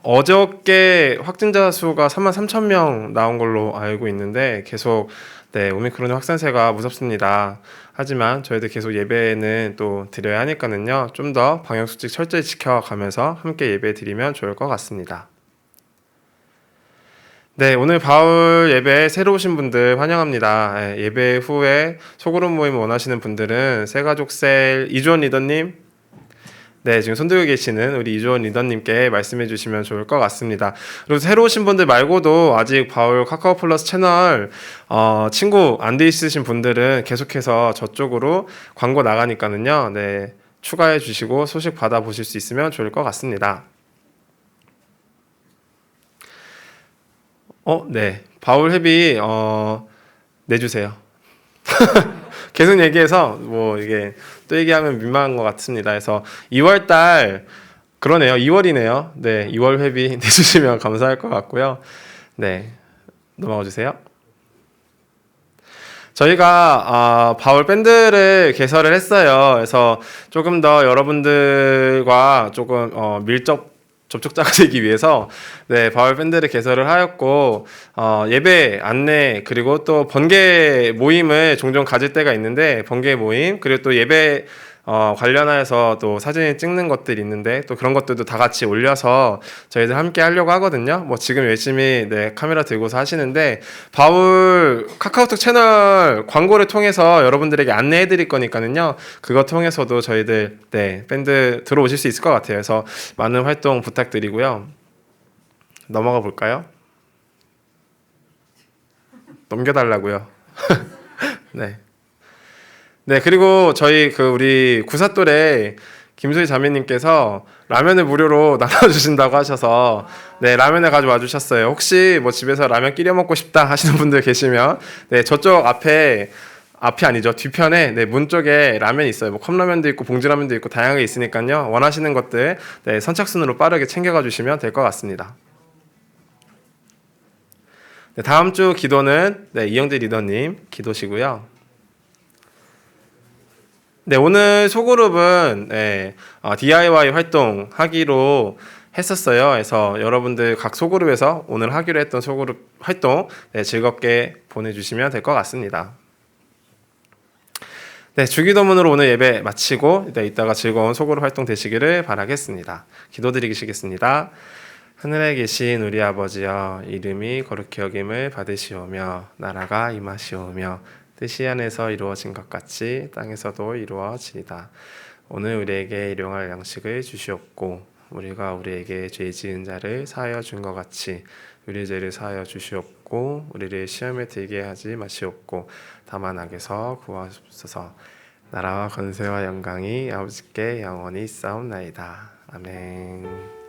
어저께 확진자 수가 33,000명 나온 걸로 알고 있는데 계속 오미크론의 확산세가 무섭습니다. 하지만 저희들 계속 예배는 또 드려야 하니까는요. 좀 더 방역수칙 철저히 지켜가면서 함께 예배 드리면 좋을 것 같습니다. 네, 오늘 바울 예배에 새로 오신 분들 환영합니다. 예배 후에 소그룹 모임 원하시는 분들은 새가족셀 이주원 리더님, 네, 지금 손들고 계시는 우리 이주원 리더님께 말씀해 주시면 좋을 것 같습니다. 그리고 새로 오신 분들 말고도 아직 바울 카카오 플러스 채널 친구 안 돼 있으신 분들은 계속해서 저쪽으로 광고 나가니까는요, 네, 추가해 주시고 소식 받아보실 수 있으면 좋을 것 같습니다. 네. 바울 회비, 내주세요. 계속 얘기해서, 이게, 또 얘기하면 민망한 것 같습니다. 그래서 2월달, 그러네요. 2월이네요. 네. 2월 회비 내주시면 감사할 것 같고요. 네. 넘어가 주세요. 저희가, 바울 밴드를 개설을 했어요. 그래서 조금 더 여러분들과 조금, 접촉자가 되기 위해서 바울 밴드를 개설을 하였고 예배 안내 그리고 또 번개 모임을 종종 가질 때가 있는데 번개 모임 그리고 또 예배 관련해서 또 사진 찍는 것들이 있는데 또 그런 것들도 다 같이 올려서 저희들 함께 하려고 하거든요. 뭐 지금 열심히 카메라 들고서 하시는데 바울 카카오톡 채널 광고를 통해서 여러분들에게 안내해 드릴 거니까는요. 그거 통해서도 저희들 밴드 들어오실 수 있을 것 같아요. 그래서 많은 활동 부탁드리고요. 넘어가 볼까요? 넘겨달라고요. 네, 그리고 저희 우리 구사돌에 김소희 자매님께서 라면을 무료로 나눠주신다고 하셔서 라면을 가져와 주셨어요. 혹시 뭐 집에서 라면 끓여 먹고 싶다 하시는 분들 계시면 저쪽 앞이 아니죠. 뒤편에 문 쪽에 라면이 있어요. 뭐 컵라면도 있고 봉지라면도 있고 다양하게 있으니까요. 원하시는 것들 선착순으로 빠르게 챙겨가 주시면 될 것 같습니다. 다음 주 기도는 이영재 리더님 기도시고요. 오늘 소그룹은 DIY 활동 하기로 했었어요. 그래서 여러분들 각 소그룹에서 오늘 하기로 했던 소그룹 활동 즐겁게 보내주시면 될 것 같습니다. 주기도문으로 오늘 예배 마치고 이따가 즐거운 소그룹 활동 되시기를 바라겠습니다. 기도드리시겠습니다. 하늘에 계신 우리 아버지여, 이름이 거룩히 여김을 받으시오며 나라가 임하시오며 뜻이 하늘에서 이루어진 것 같이 땅에서도 이루어지이다. 오늘 우리에게 일용할 양식을 주시옵고 우리가 우리에게 죄 지은 자를 사하여 준 것 같이 우리 죄를 사하여 주시옵고 우리를 시험에 들게 하지 마시옵고 다만 악에서 구하옵소서. 나라와 권세와 영광이 아버지께 영원히 있사옵나이다. 아멘.